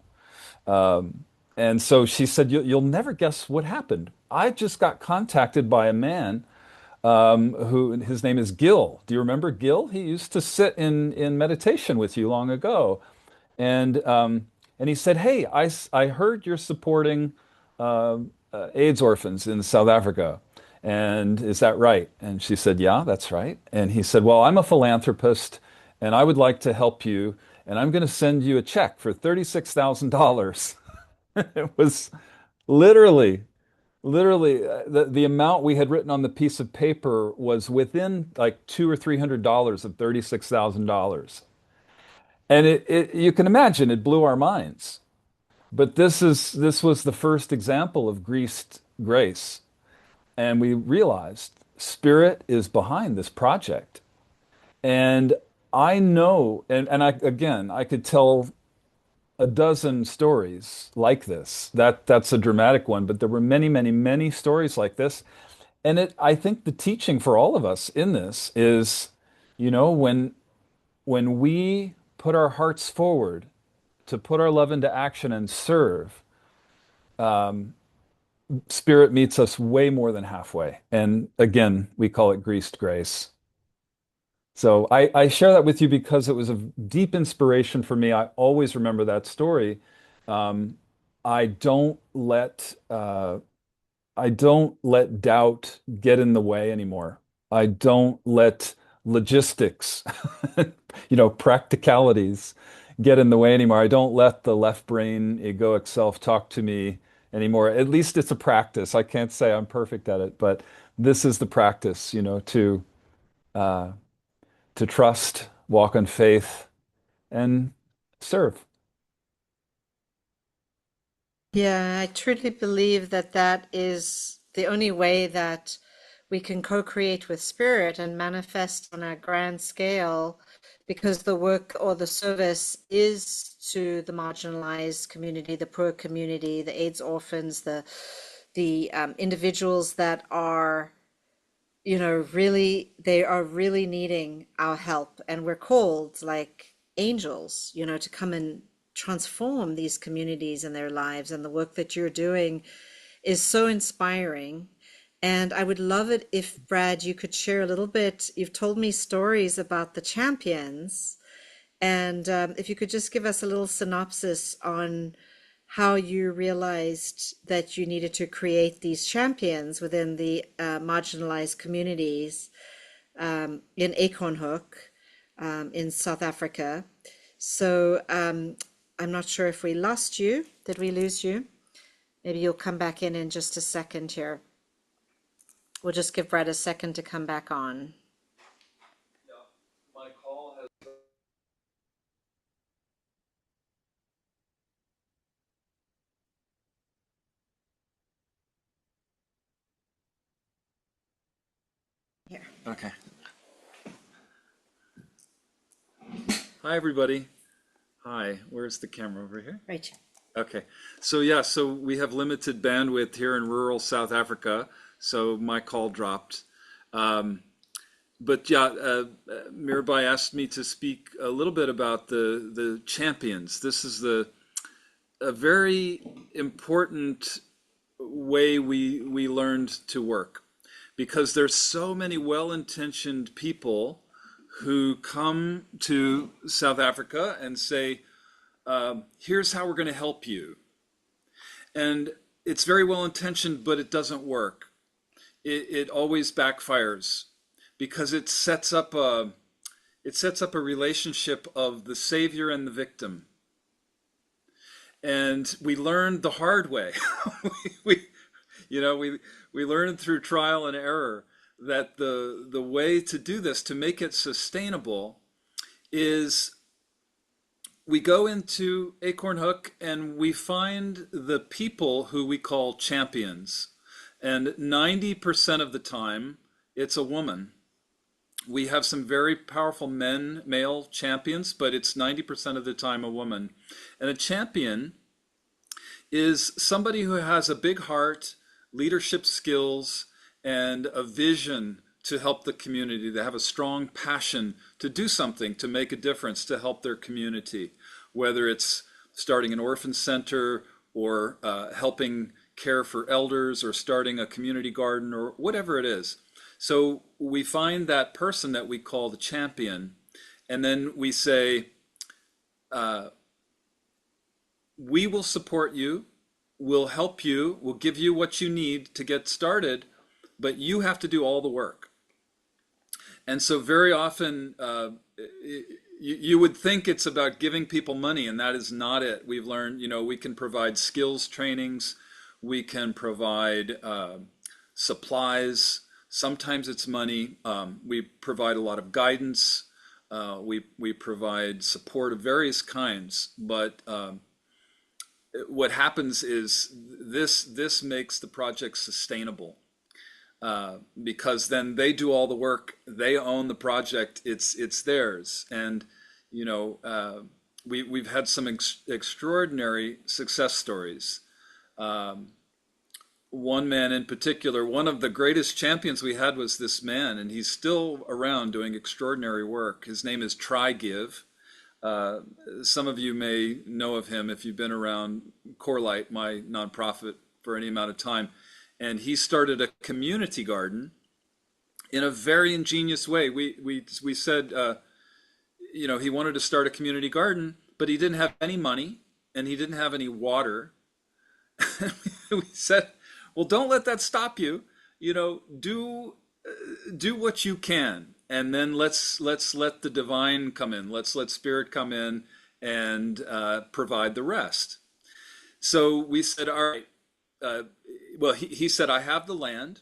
And so she said, "You'll never guess what happened. I just got contacted by a man who his name is Gil. Do you remember Gil? He used to sit in meditation with you long ago. And he said, "Hey, I heard you're supporting AIDS orphans in South Africa. And is that right?" And she said, "Yeah, that's right." And he said, "Well, I'm a philanthropist and I would like to help you. And I'm going to send you a check for $36,000." It was literally, literally the amount we had written on the piece of paper was within like $200 or $300 of $36,000. And you can imagine it blew our minds. But this was the first example of greased grace. And we realized Spirit is behind this project. And I know, and I could tell a dozen stories like this. That's a dramatic one, but there were many, many, many stories like this. And I think the teaching for all of us in this is, when we put our hearts forward to put our love into action and serve, Spirit meets us way more than halfway. And again, we call it greased grace. So I share that with you because it was a deep inspiration for me. I always remember that story. Um, I don't let I don't let doubt get in the way anymore. I don't let logistics, practicalities get in the way anymore. I don't let the left brain egoic self talk to me anymore. At least it's a practice. I can't say I'm perfect at it, but this is the practice, uh, to trust, walk on faith, and serve. Yeah, I truly believe that that is the only way that we can co-create with spirit and manifest on a grand scale, because the work or the service is to the marginalized community, the poor community, the AIDS orphans, the individuals that are, really, they are really needing our help. And we're called like angels, to come and transform these communities and their lives. And the work that you're doing is so inspiring. And I would love it if, Brad, you could share a little bit. You've told me stories about the champions, and if you could just give us a little synopsis on how you realized that you needed to create these champions within the marginalized communities in Acornhook in South Africa. So I'm not sure if we lost you. Did we lose you? Maybe you'll come back in just a second here. We'll just give Brad a second to come back on. Here. Okay. Hi, everybody. Hi, where's the camera over here? Right. Okay. So yeah, so we have limited bandwidth here in rural South Africa, so my call dropped. Um, but yeah, Mirabai asked me to speak a little bit about the champions. This is a very important way we learned to work, because there's so many well-intentioned people who come to South Africa and say, here's how we're going to help you. And it's very well-intentioned, but it doesn't work. It always backfires, because it sets up a relationship of the savior and the victim. And we learned the hard way. we, you know, we learned through trial and error that the way to do this, to make it sustainable, is we go into Acorn Hook and we find the people who we call champions. And 90% of the time, it's a woman. We have some very powerful male champions, but it's 90% of the time a woman. And a champion is somebody who has a big heart, leadership skills, and a vision to help the community. They have a strong passion to do something, to make a difference, to help their community, whether it's starting an orphan center or helping care for elders or starting a community garden or whatever it is. So we find that person that we call the champion, and then we say, we will support you, we'll help you, we'll give you what you need to get started, but you have to do all the work. And so very often you would think it's about giving people money, and that is not it. We've learned, we can provide skills trainings, we can provide supplies. Sometimes it's money. We provide a lot of guidance. We provide support of various kinds. But what happens is this makes the project sustainable, because then they do all the work. They own the project. It's theirs. And we've had some extraordinary success stories. One man in particular, one of the greatest champions we had was this man, and he's still around doing extraordinary work. His name is Try Give. Some of you may know of him if you've been around Corelight, my nonprofit, for any amount of time. And he started a community garden in a very ingenious way. We said, he wanted to start a community garden, but he didn't have any money and he didn't have any water. We said, well, don't let that stop you. Do what you can, and then let's let the divine come in. Let's let spirit come in and provide the rest. So we said, all right. He said, I have the land,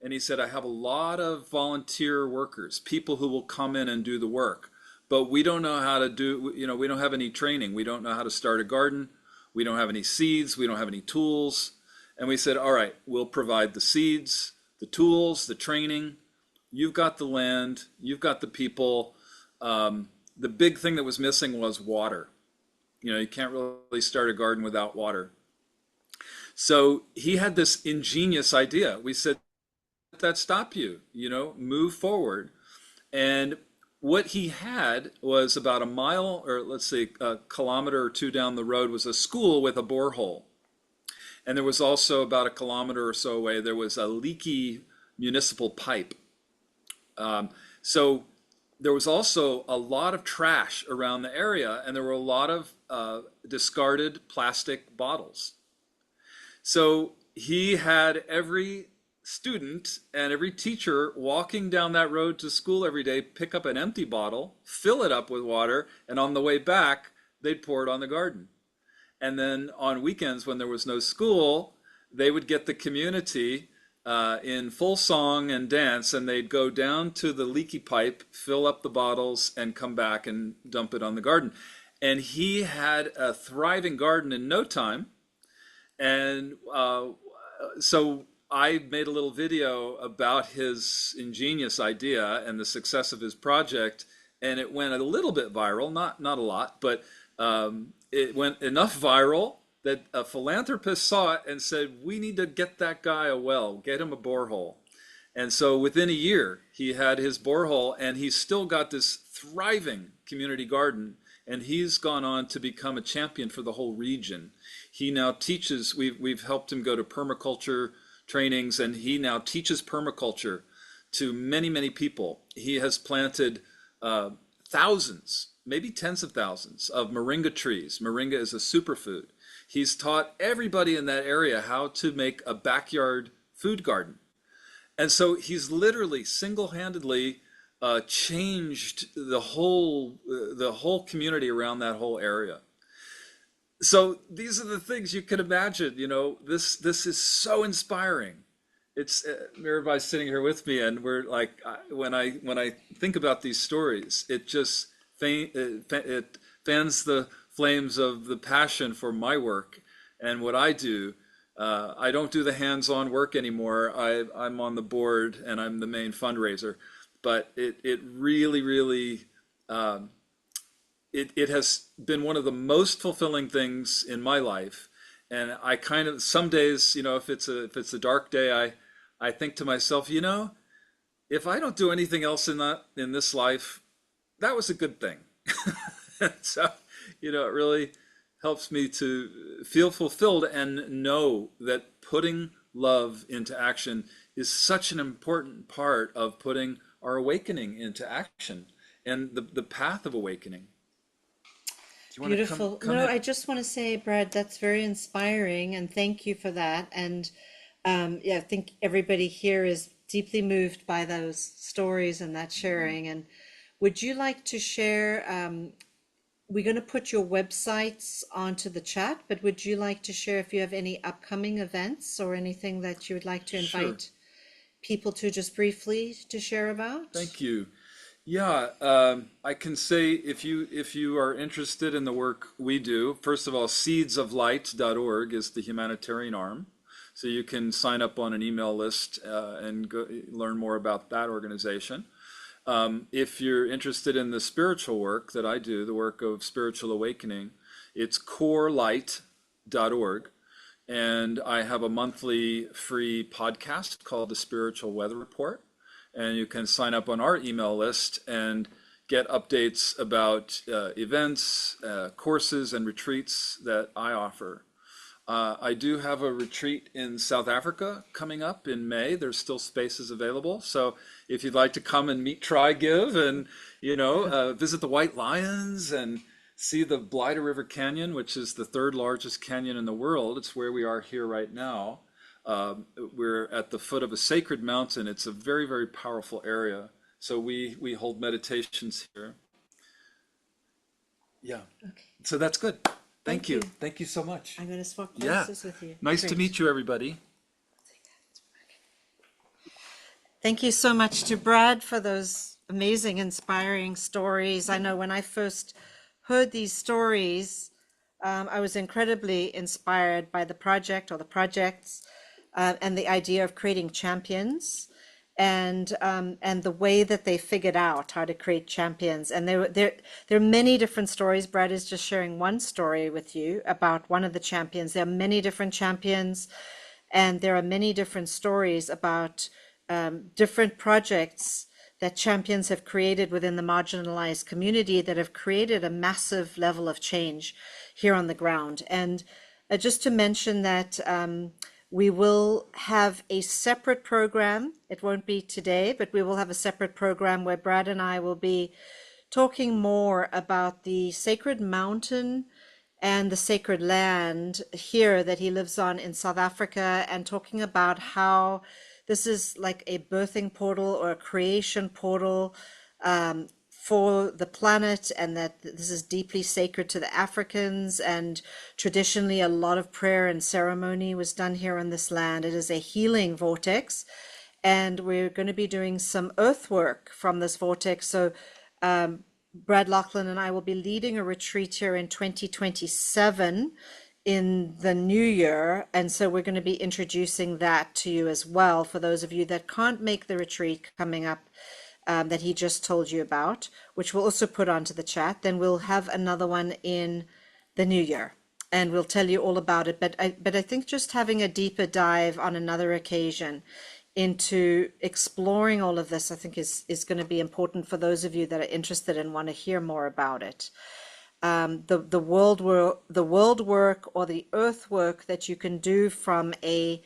and he said, I have a lot of volunteer workers, people who will come in and do the work, but we don't know how to do. We don't have any training. We don't know how to start a garden. We don't have any seeds. We don't have any tools. And we said, all right, we'll provide the seeds, the tools, the training. You've got the land, you've got the people. The big thing that was missing was water. You can't really start a garden without water. So he had this ingenious idea. We said, let that stop you, move forward. And what he had was about a mile, or let's say a kilometer or two down the road, was a school with a borehole. And there was also about a kilometer or so away, there was a leaky municipal pipe. So there was also a lot of trash around the area, and there were a lot of discarded plastic bottles. So he had every student and every teacher walking down that road to school every day pick up an empty bottle, fill it up with water, and on the way back, they'd pour it on the garden. And then on weekends when there was no school, they would get the community in full song and dance, and they'd go down to the leaky pipe, fill up the bottles, and come back and dump it on the garden. And he had a thriving garden in no time. And so I made a little video about his ingenious idea and the success of his project, and it went a little bit viral, not a lot, but it went enough viral that a philanthropist saw it and said, we need to get that guy a well, get him a borehole. And so within a year, he had his borehole, and he's still got this thriving community garden, and he's gone on to become a champion for the whole region. He now teaches, we've helped him go to permaculture trainings, and he now teaches permaculture to many, many people. He has planted thousands, maybe tens of thousands of moringa trees. Moringa is a superfood. He's taught everybody in that area how to make a backyard food garden. And so he's literally single-handedly changed the whole community around that whole area. So these are the things you can imagine. This is so inspiring. It's Mirabai's sitting here with me, and we're like, when I think about these stories, it just it fans the flames of the passion for my work and what I do. I don't do the hands-on work anymore. I'm on the board and I'm the main fundraiser, but it really it has been one of the most fulfilling things in my life. And I kind of, some days, if it's a dark day, I think to myself, if I don't do anything else in this life, that was a good thing. So, it really helps me to feel fulfilled and know that putting love into action is such an important part of putting our awakening into action and the path of awakening. Do you want to Beautiful. come No, in? I just want to say, Brad, that's very inspiring, and thank you for that. And yeah, I think everybody here is deeply moved by those stories and that sharing. And would you like to share? We're going to put your websites onto the chat, but would you like to share if you have any upcoming events or anything that you would like to Sure. invite people to just briefly to share about? Thank you. Yeah, I can say if you are interested in the work we do, first of all, seedsoflight.org is the humanitarian arm. So you can sign up on an email list and learn more about that organization. If you're interested in the spiritual work that I do, the work of spiritual awakening, it's corelight.org. And I have a monthly free podcast called the Spiritual Weather Report. And you can sign up on our email list and get updates about events, courses, and retreats that I offer. I do have a retreat in South Africa coming up in May. There's still spaces available. So if you'd like to come and meet Try Give and, visit the White Lions and see the Blyder River Canyon, which is the third largest canyon in the world. It's where we are here right now. We're at the foot of a sacred mountain. It's a very, very powerful area. So we hold meditations here. Yeah. Okay. So that's good. Thank Thank you. you. Thank you so much. I'm going to swap Yeah. places with you. Nice to Great. meet you, everybody. Thank you so much to Brad for those amazing, inspiring stories. I know when I first heard these stories, I was incredibly inspired by the project or the projects and the idea of creating champions and the way that they figured out how to create champions. And there are many different stories. Brad is just sharing one story with you about one of the champions. There are many different champions, and there are many different stories about different projects that champions have created within the marginalized community that have created a massive level of change here on the ground. And just to mention that we will have a separate program. It won't be today, but we will have a separate program where Brad and I will be talking more about the sacred mountain and the sacred land here that he lives on in South Africa, and talking about how this is like a birthing portal or a creation portal for the planet, and that this is deeply sacred to the Africans. And traditionally, a lot of prayer and ceremony was done here on this land. It is a healing vortex, and we're going to be doing some earth work from this vortex. So Brad Lachlan and I will be leading a retreat here in 2027 in the new year. And so we're going to be introducing that to you as well for those of you that can't make the retreat coming up that he just told you about, which we'll also put onto the chat. Then we'll have another one in the new year and we'll tell you all about it. But I think just having a deeper dive on another occasion into exploring all of this, I think is going to be important for those of you that are interested and want to hear more about it. the world work or the earth work that you can do from a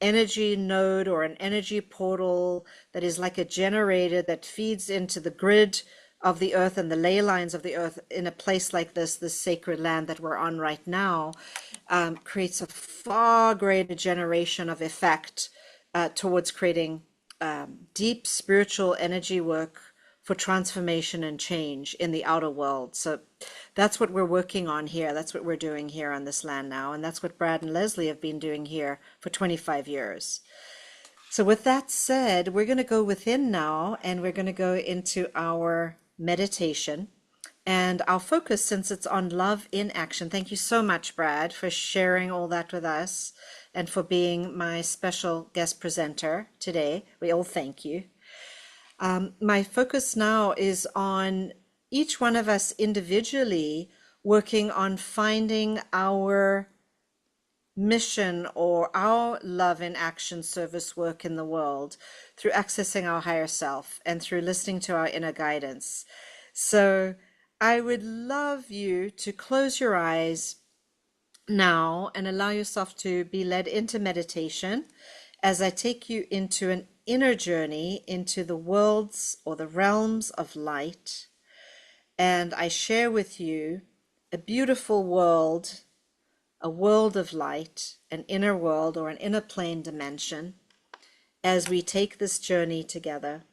energy node or an energy portal that is like a generator that feeds into the grid of the earth and the ley lines of the earth in a place like this sacred land that we're on right now, creates a far greater generation of effect towards creating deep spiritual energy work for transformation and change in the outer world. So that's what we're working on here. That's what we're doing here on this land now. And that's what Brad and Leslie have been doing here for 25 years. So with that said, we're going to go within now and we're going to go into our meditation. And our focus, since it's on love in action, thank you so much, Brad, for sharing all that with us and for being my special guest presenter today. We all thank you. My focus now is on each one of us individually working on finding our mission or our love in action service work in the world through accessing our higher self and through listening to our inner guidance. So I would love you to close your eyes now and allow yourself to be led into meditation as I take you into an inner journey into the worlds or the realms of light. And I share with you a beautiful world, a world of light, an inner world or an inner plane dimension as we take this journey together.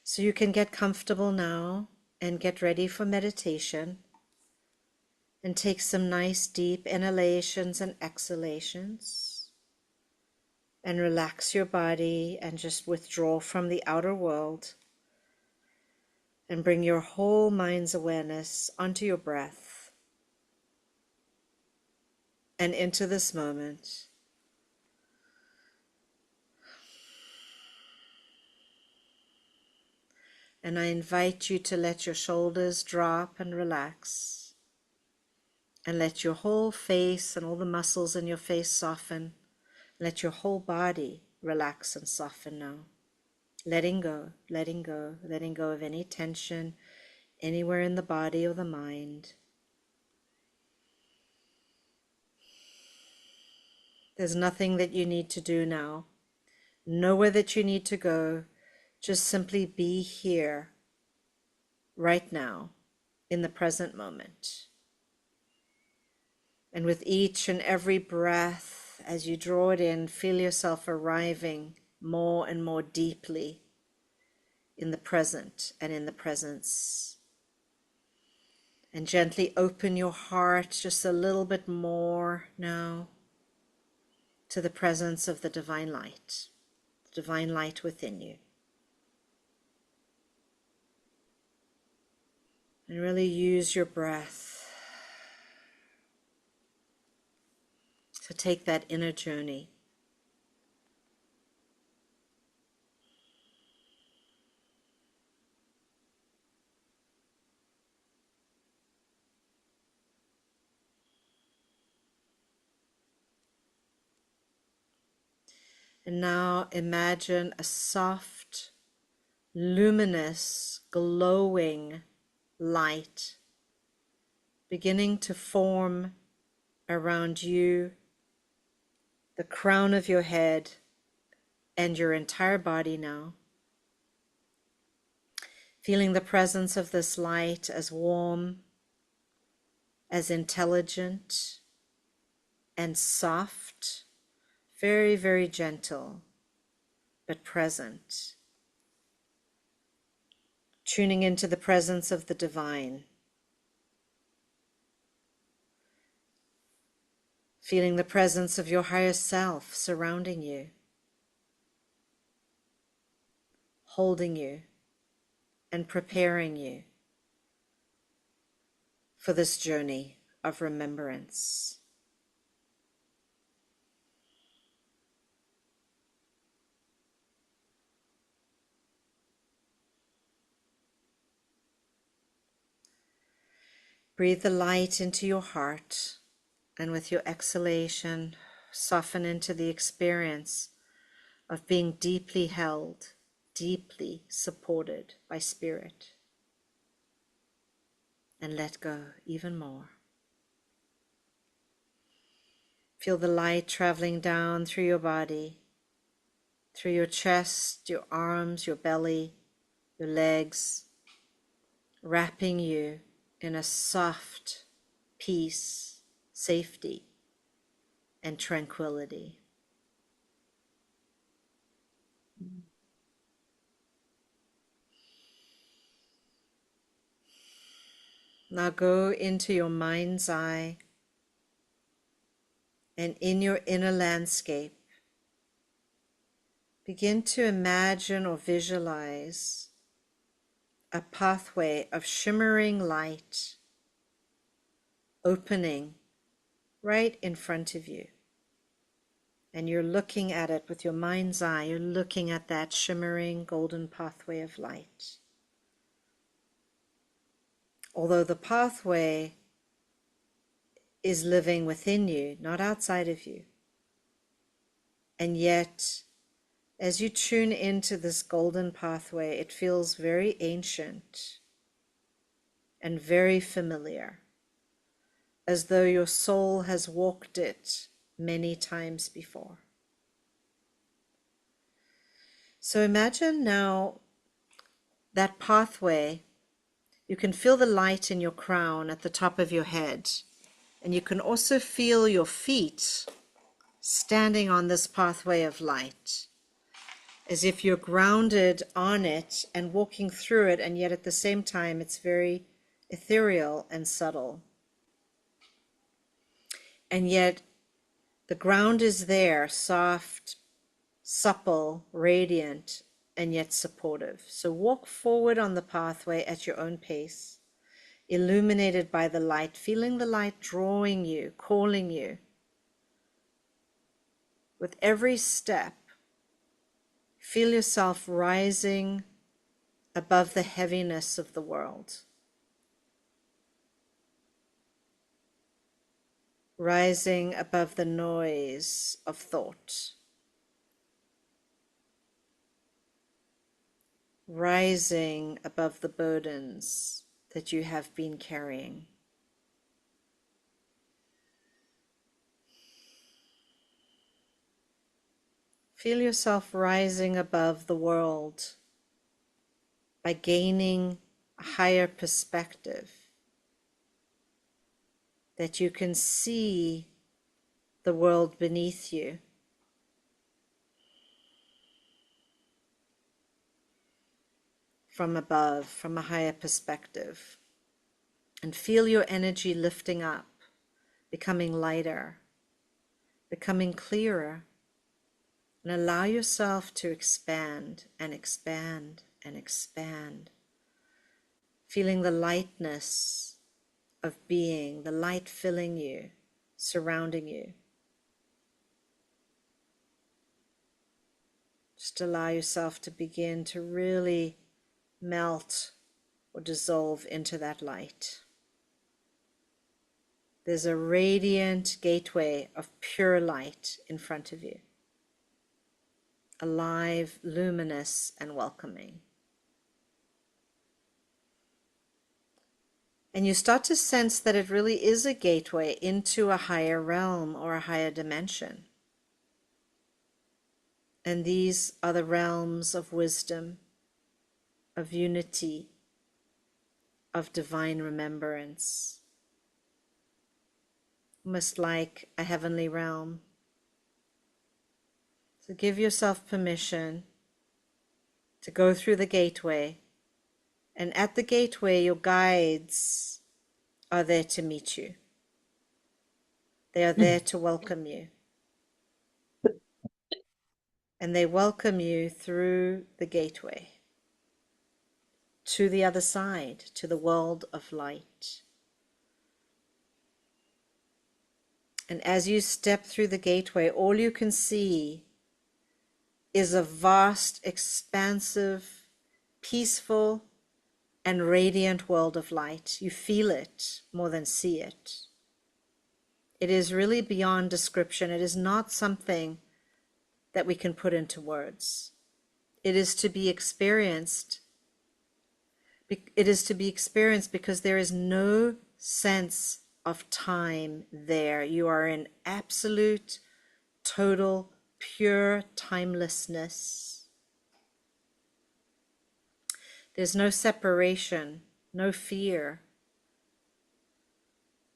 So you can get comfortable now and get ready for meditation and take some nice deep inhalations and exhalations and relax your body and just withdraw from the outer world and bring your whole mind's awareness onto your breath and into this moment. And I invite you to let your shoulders drop and relax. And let your whole face and all the muscles in your face soften. Let your whole body relax and soften now. Letting go, letting go, letting go of any tension anywhere in the body or the mind. There's nothing that you need to do now. Nowhere that you need to go. Just simply be here, right now, in the present moment. And with each and every breath, as you draw it in, feel yourself arriving more and more deeply in the present and in the presence. And gently open your heart just a little bit more now to the presence of the divine light within you. And really use your breath to take that inner journey. And now imagine a soft, luminous, glowing light beginning to form around you, the crown of your head, and your entire body now. Feeling the presence of this light as warm, as intelligent, and soft, very, very gentle, but present. Tuning into the presence of the divine. Feeling the presence of your higher self surrounding you, holding you, and preparing you for this journey of remembrance. Breathe the light into your heart, and with your exhalation, soften into the experience of being deeply held, deeply supported by spirit. And let go even more. Feel the light traveling down through your body, through your chest, your arms, your belly, your legs, wrapping you in a soft peace, safety, and tranquility. Now go into your mind's eye, and in your inner landscape, begin to imagine or visualize a pathway of shimmering light opening right in front of you. And you're looking at it with your mind's eye. You're looking at that shimmering golden pathway of light. Although the pathway is living within you, not outside of you. And yet, as you tune into this golden pathway, it feels very ancient and very familiar, as though your soul has walked it many times before. So imagine now that pathway. You can feel the light in your crown at the top of your head, and you can also feel your feet standing on this pathway of light, as if you're grounded on it and walking through it, and yet at the same time it's very ethereal and subtle. And yet the ground is there, soft, supple, radiant, and yet supportive. So walk forward on the pathway at your own pace, illuminated by the light, feeling the light drawing you, calling you. With every step, feel yourself rising above the heaviness of the world, rising above the noise of thought, rising above the burdens that you have been carrying. Feel yourself rising above the world by gaining a higher perspective, that you can see the world beneath you. From above, from a higher perspective. And feel your energy lifting up, becoming lighter, becoming clearer. And allow yourself to expand and expand and expand. Feeling the lightness of being, the light filling you, surrounding you. Just allow yourself to begin to really melt or dissolve into that light. There's a radiant gateway of pure light in front of you. Alive, luminous, and welcoming. And you start to sense that it really is a gateway into a higher realm or a higher dimension. And these are the realms of wisdom, of unity, of divine remembrance. Almost like a heavenly realm. So give yourself permission to go through the gateway. And at the gateway, your guides are there to meet you. They are there to welcome you. And they welcome you through the gateway to the other side, to the world of light. And as you step through the gateway, all you can see is a vast, expansive, peaceful, and radiant world of light. You feel it more than see it. It is really beyond description. It is not something that we can put into words. It is to be experienced. It is to be experienced because there is no sense of time there. You are in absolute, total, pure timelessness. There's no separation, no fear,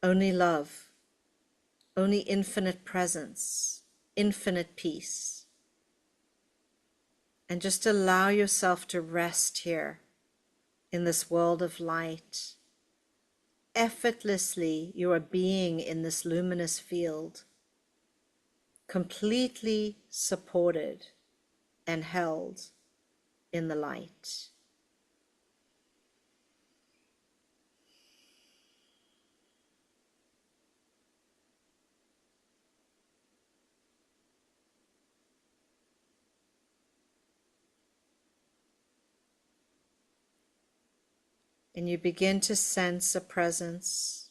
only love, only infinite presence, infinite peace. And just allow yourself to rest here in this world of light. Effortlessly, you are being in this luminous field, completely supported and held in the light. And you begin to sense a presence,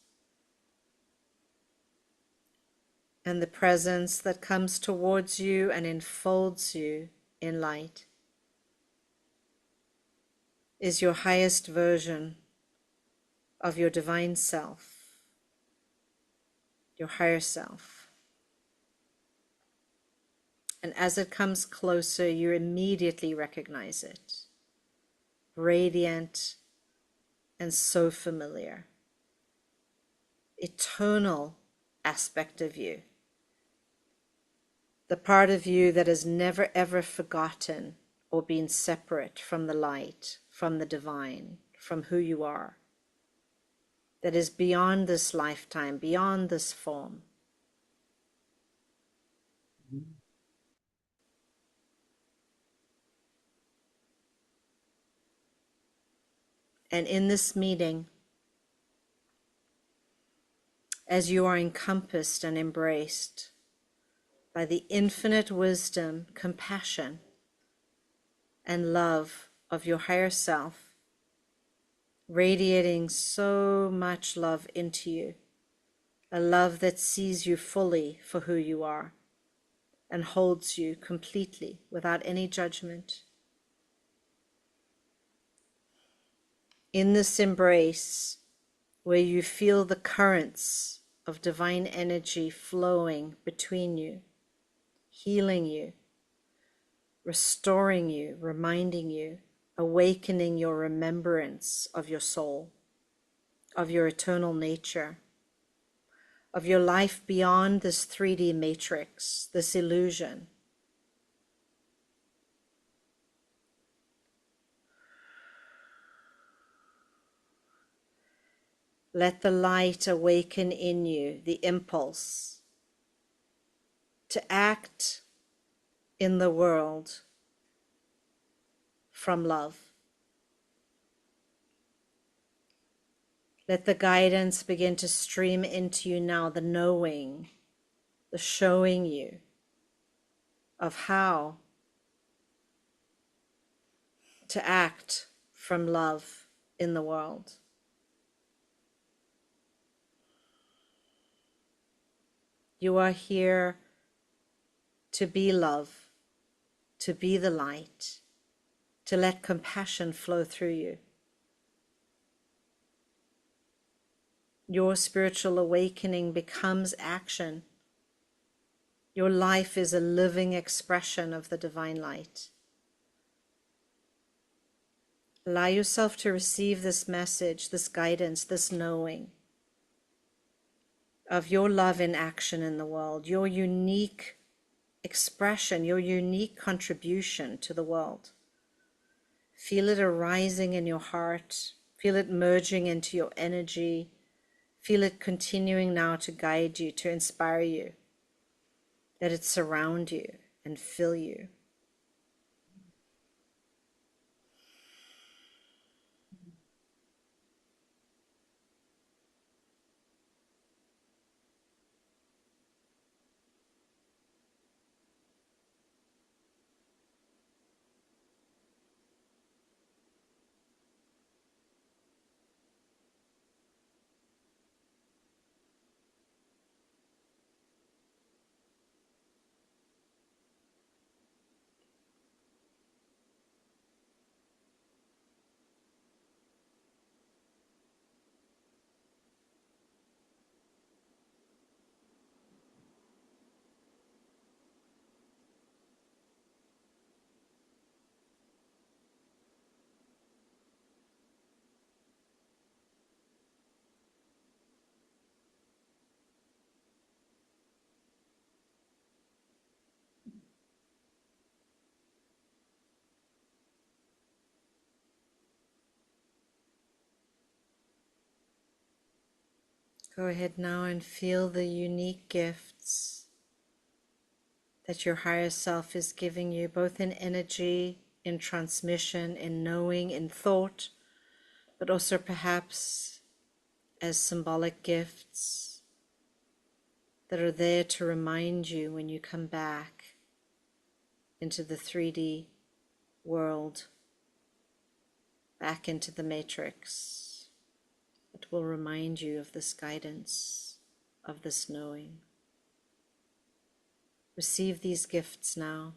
and the presence that comes towards you and enfolds you in light is your highest version of your divine self, your higher self. And as it comes closer, you immediately recognize it. Radiant and so familiar. Eternal aspect of you. The part of you that has never ever forgotten or been separate from the light, from the divine, from who you are. That is beyond this lifetime, beyond this form. And in this meeting, as you are encompassed and embraced by the infinite wisdom, compassion, and love of your higher self, radiating so much love into you, a love that sees you fully for who you are and holds you completely without any judgment. In this embrace, where you feel the currents of divine energy flowing between you, healing you, restoring you, reminding you, awakening your remembrance of your soul, of your eternal nature, of your life beyond this 3D matrix, this illusion. Let the light awaken in you the impulse to act in the world from love. Let the guidance begin to stream into you now, the knowing, the showing you of how to act from love in the world. You are here to be love, to be the light, to let compassion flow through you. Your spiritual awakening becomes action. Your life is a living expression of the divine light. Allow yourself to receive this message, this guidance, this knowing of your love in action in the world, your unique expression, your unique contribution to the world. Feel it arising in your heart. Feel it merging into your energy. Feel it continuing now to guide you, to inspire you. Let it surround you and fill you. Go ahead now and feel the unique gifts that your higher self is giving you, both in energy, in transmission, in knowing, in thought, but also perhaps as symbolic gifts that are there to remind you when you come back into the 3D world, back into the matrix. It will remind you of this guidance, of this knowing. Receive these gifts now.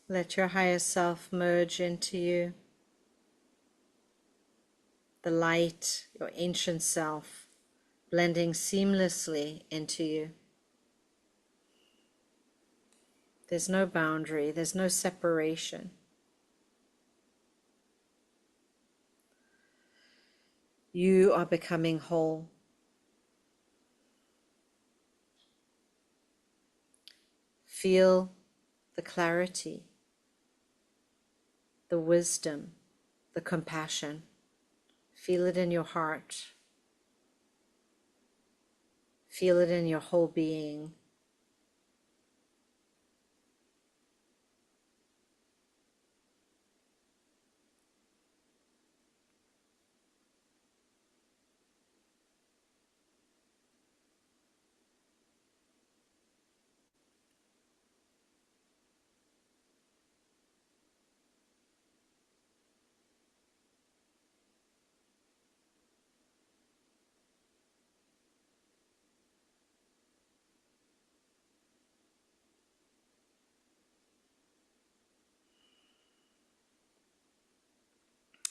Let your higher self merge into you, the light, your ancient self, blending seamlessly into you. There's no boundary, there's no separation. You are becoming whole. Feel the clarity, the wisdom, the compassion. Feel it in your heart. Feel it in your whole being.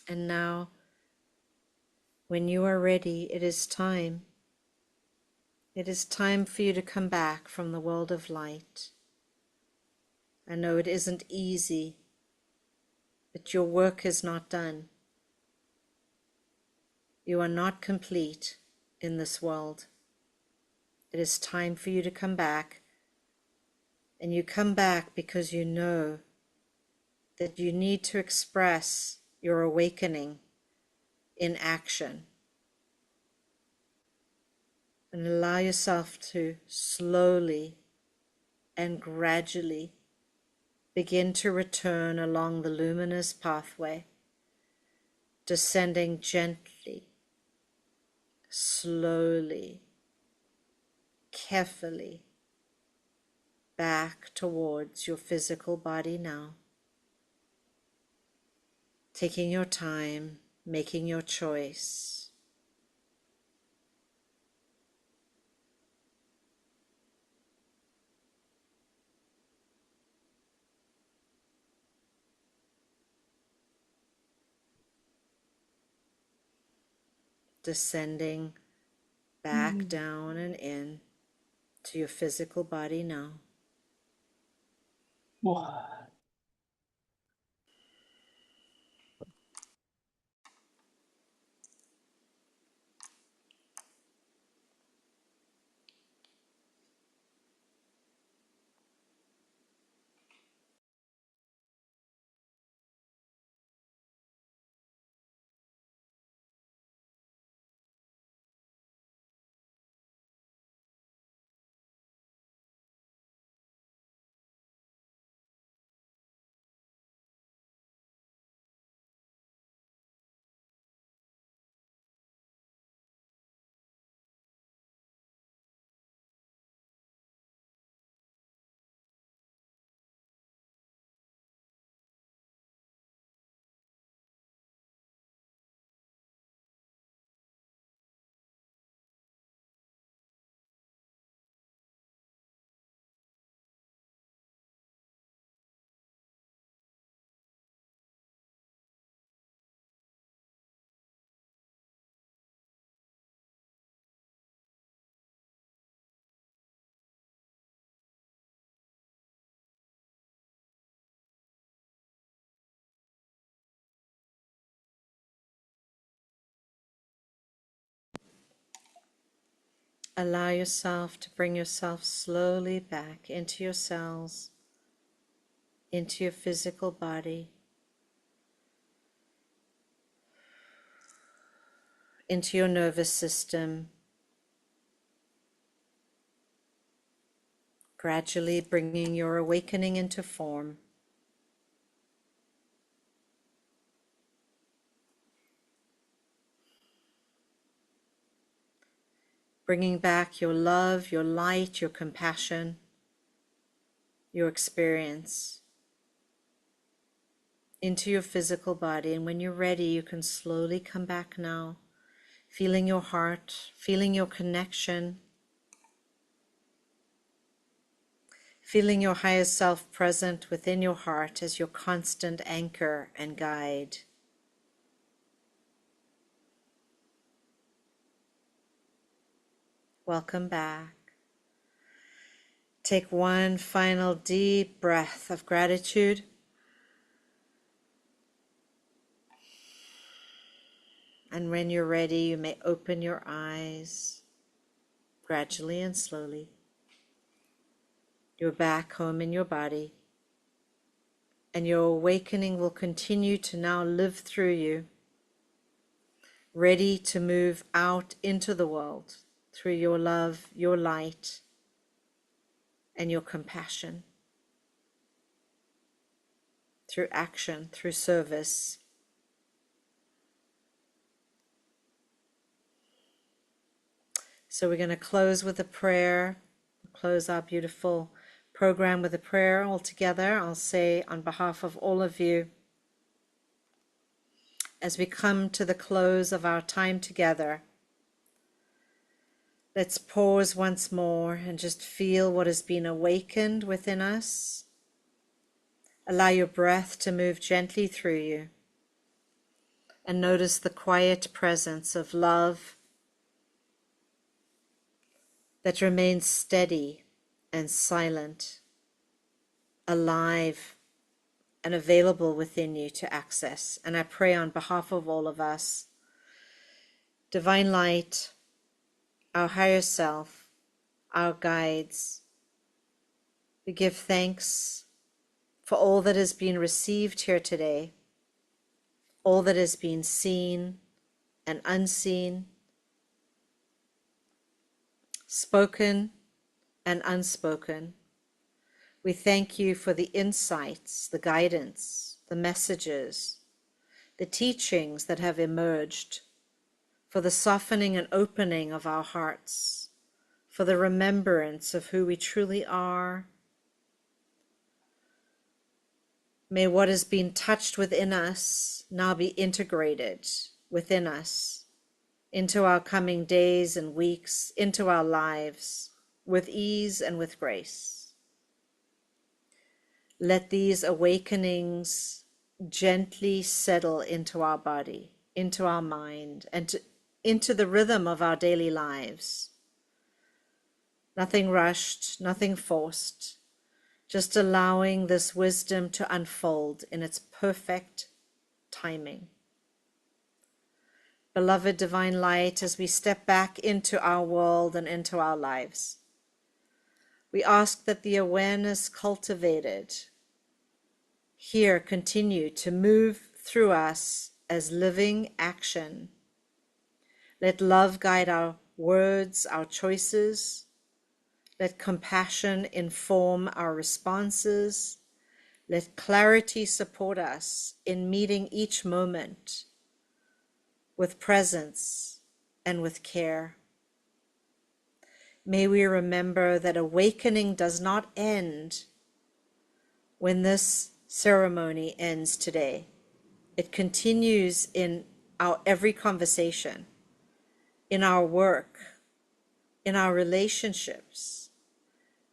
And now, when you are ready, it is time. It is time for you to come back from the world of light. I know it isn't easy, but your work is not done. You are not complete in this world. It is time for you to come back. And you come back because you know that you need to express your awakening in action. And allow yourself to slowly and gradually begin to return along the luminous pathway, descending gently, slowly, carefully back towards your physical body now. Taking your time, making your choice. Descending back down and in to your physical body now. Allow yourself to bring yourself slowly back into your cells, into your physical body, into your nervous system, gradually bringing your awakening into form. Bringing back your love, your light, your compassion, your experience into your physical body. And when you're ready, you can slowly come back now, feeling your heart, feeling your connection, feeling your higher self present within your heart as your constant anchor and guide. Welcome back. Take one final deep breath of gratitude. And when you're ready, you may open your eyes gradually and slowly. You're back home in your body, and your awakening will continue to now live through you, ready to move out into the world through your love, your light, and your compassion, through action, through service. So we're going to close with a prayer, close our beautiful program with a prayer all together. I'll say on behalf of all of you, as we come to the close of our time together, let's pause once more and just feel what has been awakened within us. Allow your breath to move gently through you, and notice the quiet presence of love that remains steady and silent, alive and available within you to access. And I pray on behalf of all of us, divine light, our higher self, our guides, we give thanks for all that has been received here today, all that has been seen and unseen, spoken and unspoken. We thank you for the insights, the guidance, the messages, the teachings that have emerged, for the softening and opening of our hearts, for the remembrance of who we truly are. May what has been touched within us now be integrated within us, into our coming days and weeks, into our lives, with ease and with grace. Let these awakenings gently settle into our body, into our mind, and into the rhythm of our daily lives. Nothing rushed, nothing forced, just allowing this wisdom to unfold in its perfect timing. Beloved divine light, as we step back into our world and into our lives, we ask that the awareness cultivated here continue to move through us as living action. Let love guide our words, our choices. Let compassion inform our responses. Let clarity support us in meeting each moment with presence and with care. May we remember that awakening does not end when this ceremony ends today. It continues in our every conversation, in our work, in our relationships,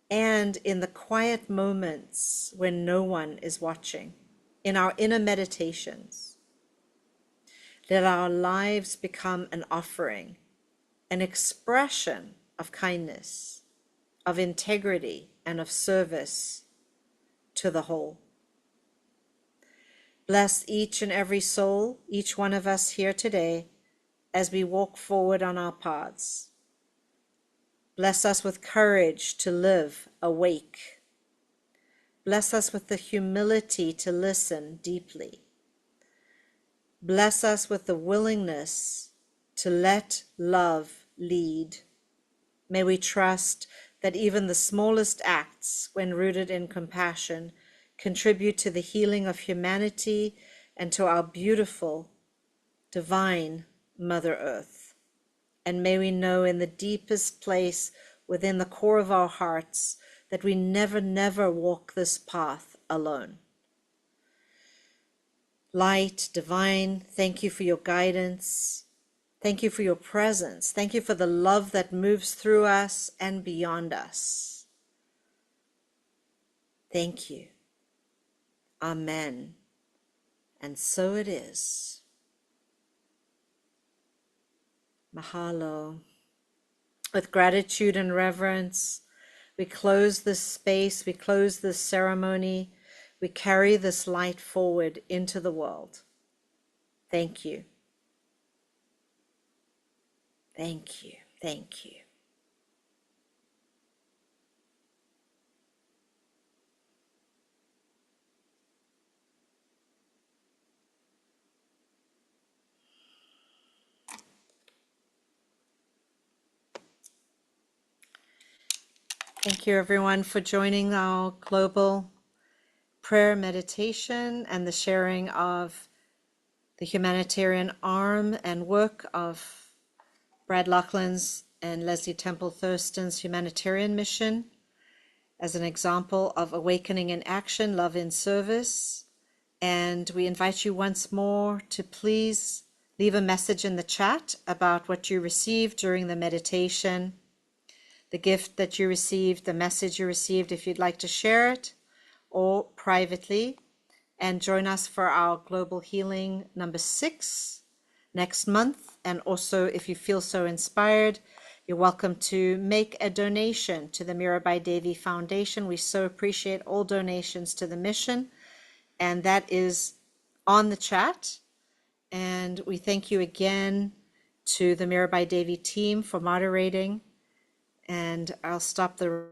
and in the quiet moments when no one is watching, in our inner meditations. Let our lives become an offering, an expression of kindness, of integrity, and of service to the whole. Bless each and every soul, each one of us here today, as we walk forward on our paths. Bless us with courage to live awake. Bless us with the humility to listen deeply. Bless us with the willingness to let love lead. May we trust that even the smallest acts, when rooted in compassion, contribute to the healing of humanity and to our beautiful, divine Mother Earth. And may we know in the deepest place within the core of our hearts that we never, never walk this path alone. Light, divine, thank you for your guidance. Thank you for your presence. Thank you for the love that moves through us and beyond us. Thank you. Amen. And so it is. Mahalo. With gratitude and reverence, we close this space, we close this ceremony, we carry this light forward into the world. Thank you. Thank you. Thank you. Thank you, everyone, for joining our global prayer meditation and the sharing of the humanitarian arm and work of Brad Laughlin's and Leslie Temple Thurston's humanitarian mission as an example of awakening in action, love in service. And we invite you once more to please leave a message in the chat about what you received during the meditation, the gift that you received, the message you received, if you'd like to share it, or privately. And join us for our Global Healing number 6 next month. And also, if you feel so inspired, you're welcome to make a donation to the Mirabai Devi Foundation. We so appreciate all donations to the mission. And that is on the chat. And we thank you again to the Mirabai Devi team for moderating. And I'll stop the